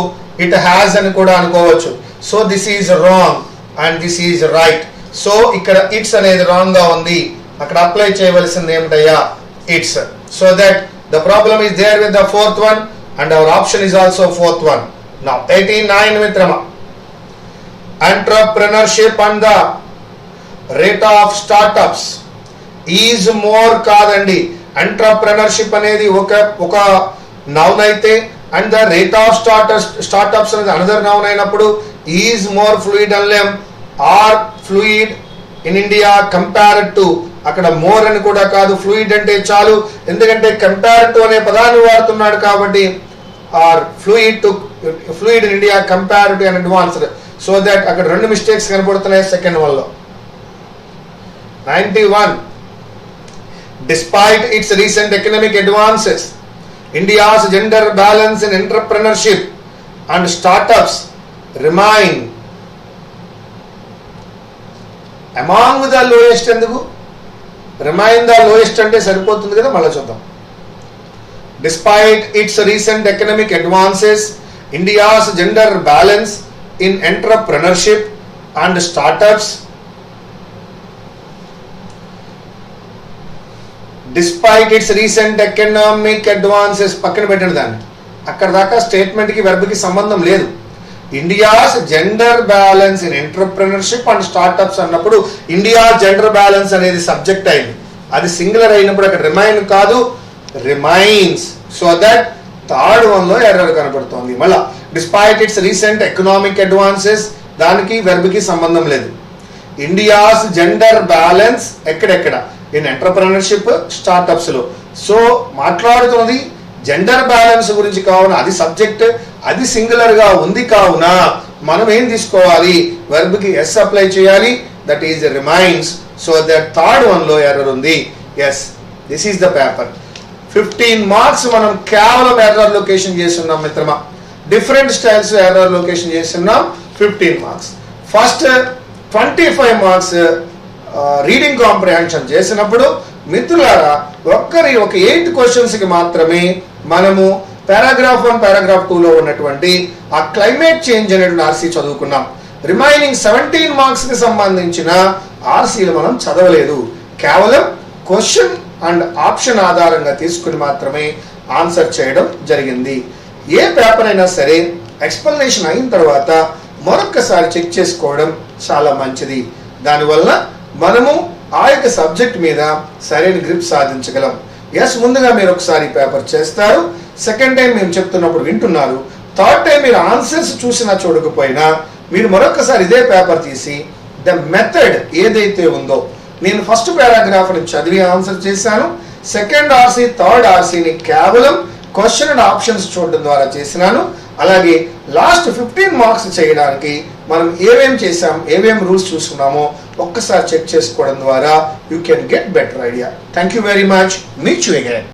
it has అని కూడా అనుకోవచ్చు. so this is wrong and this is right. so ఇక్కడ it's అనేది రాంగ్ గా ఉంది. అక్కడ అప్లై చేయవలసింది ఏమిటయ్యా? it's. so that the problem is there with the fourth one and our option is also fourth one. now 89 మిత్రమా, entrepreneurship and the rate of startups is more కాదండి. Entrepreneurship అనేది ఒక నౌన్ అయితే and the rate of startups అనేది another noun అయినప్పుడు is more fluid అనలేం, or fluid in India compared to. అక్కడ more అని కూడా కాదు, ఫ్లూయిడ్ అంటే చాలు. ఎందుకంటే కంపేర్డ్ టు అనే పదాన్ని వాడుతున్నాడు కాబట్టి are fluid in India compared to and advanced. So that అక్కడ రెండు మిస్టేక్స్ కనపడుతున్నాయి సెకండ్ వన్ లో. 91. Despite its recent economic advances, India's gender balance in entrepreneurship and startups remain among the lowest. ఎందుకు remain the lowest అంటే సరిపోతుంది కదా, మళ్ళీ చూద్దాం. Despite its recent economic advances, India's gender balance in entrepreneurship and startups despite it's recent economic advances పక్కన పెట్టండి దాన్ని. అక్కడ దాకా స్టేట్మెంట్ కి వెర్బ్ కి సంబంధం లేదు. India's gender balance in entrepreneurship and startups అన్నప్పుడు ఇండియా జెండర్ బ్యాలెన్స్ అనేది సబ్జెక్ట్ అయింది. అది సింగులర్ అయినప్పుడు అక్కడ రిమైన్ కాదు, remains. So that third one లో ఎర్రర్ కనబడుతోంది. మళ్ళా despite it's recent economic advances దానికి వెర్బ్ కి సంబంధం లేదు. ఇండియాస్ జెండర్ బ్యాలెన్స్ ఎక్కడెక్కడ? ఇన్ ఎంటర్ప్రెనర్షిప్ స్టార్ట్అప్స్ లో. సో మాట్లాడుతున్నది జెండర్ బ్యాలెన్స్ గురించి కావున అది సబ్జెక్ట్, అది సింగులర్ గా ఉంది కావున మనం ఏం తీసుకోవాలి? వెర్బ్ కి ఎస్ అప్లై చేయాలి, that is remains. So that third one లో ఎర్రర్ ఉంది. Yes, this is the paper. 15 marks మనం కేవలం ఎర్రర్ లొకేషన్ చేస్తున్నాం మిత్రమా. డిఫరెంట్ స్టైల్స్ ఎర్రర్ లొకేషన్ చేస్తున్నాం. 15 marks. First 25 marks reading comprehension చేసినప్పుడు మిత్రులారా ఒక 8 క్వశ్చన్స్ కి మాత్రమే మనము పారాగ్రాఫ్ 1 పారాగ్రాఫ్ 2 లో ఉన్నటువంటి ఆ క్లైమేట్ చేంజ్ అనేటువంటి ఆర్సీ చదువుకున్నాం. రిమైనింగ్ 17 మార్క్స్ కి సంబంధించిన ఆర్సీలు మనం చదవలేదు. కేవలం క్వశ్చన్ అండ్ ఆప్షన్ ఆధారంగా తీసుకుని మాత్రమే ఆన్సర్ చేయడం జరిగింది. ఏ పేపర్ అయినా సరే ఎక్స్ప్లెనేషన్ అయిన తర్వాత మరొకసారి చెక్ చేసుకోవడం చాలా మంచిది. దానివల్ల మనము ఆ యొక్క సబ్జెక్ట్ మీద సరైన గ్రిప్ సాధించగలం. ఎస్, ముందుగా మీరు ఒకసారి పేపర్ చేస్తారు, సెకండ్ టైం మేము చెప్తున్నప్పుడు వింటున్నారు, థర్డ్ టైం మీరు ఆన్సర్స్ చూసినా చూడకపోయినా మీరు మరొకసారి ఇదే పేపర్ తీసి ద మెథడ్ ఏదైతే ఉందో, నేను ఫస్ట్ పారాగ్రాఫ్ ని చదివి ఆన్సర్ చేశాను, సెకండ్ ఆర్సీ థర్డ్ ఆర్సీని కేవలం క్వశ్చన్ అండ్ ఆప్షన్స్ చూడడం ద్వారా చేసినాను. అలాగే లాస్ట్ 15 మార్క్స్ చేయడానికి మనం ఏమేం చేసాం, ఏమేం రూల్స్ చూసుకున్నామో ఒక్కసారి చెక్ చేసుకోవడం ద్వారా you can get better idea. Thank you very much. Meet you again.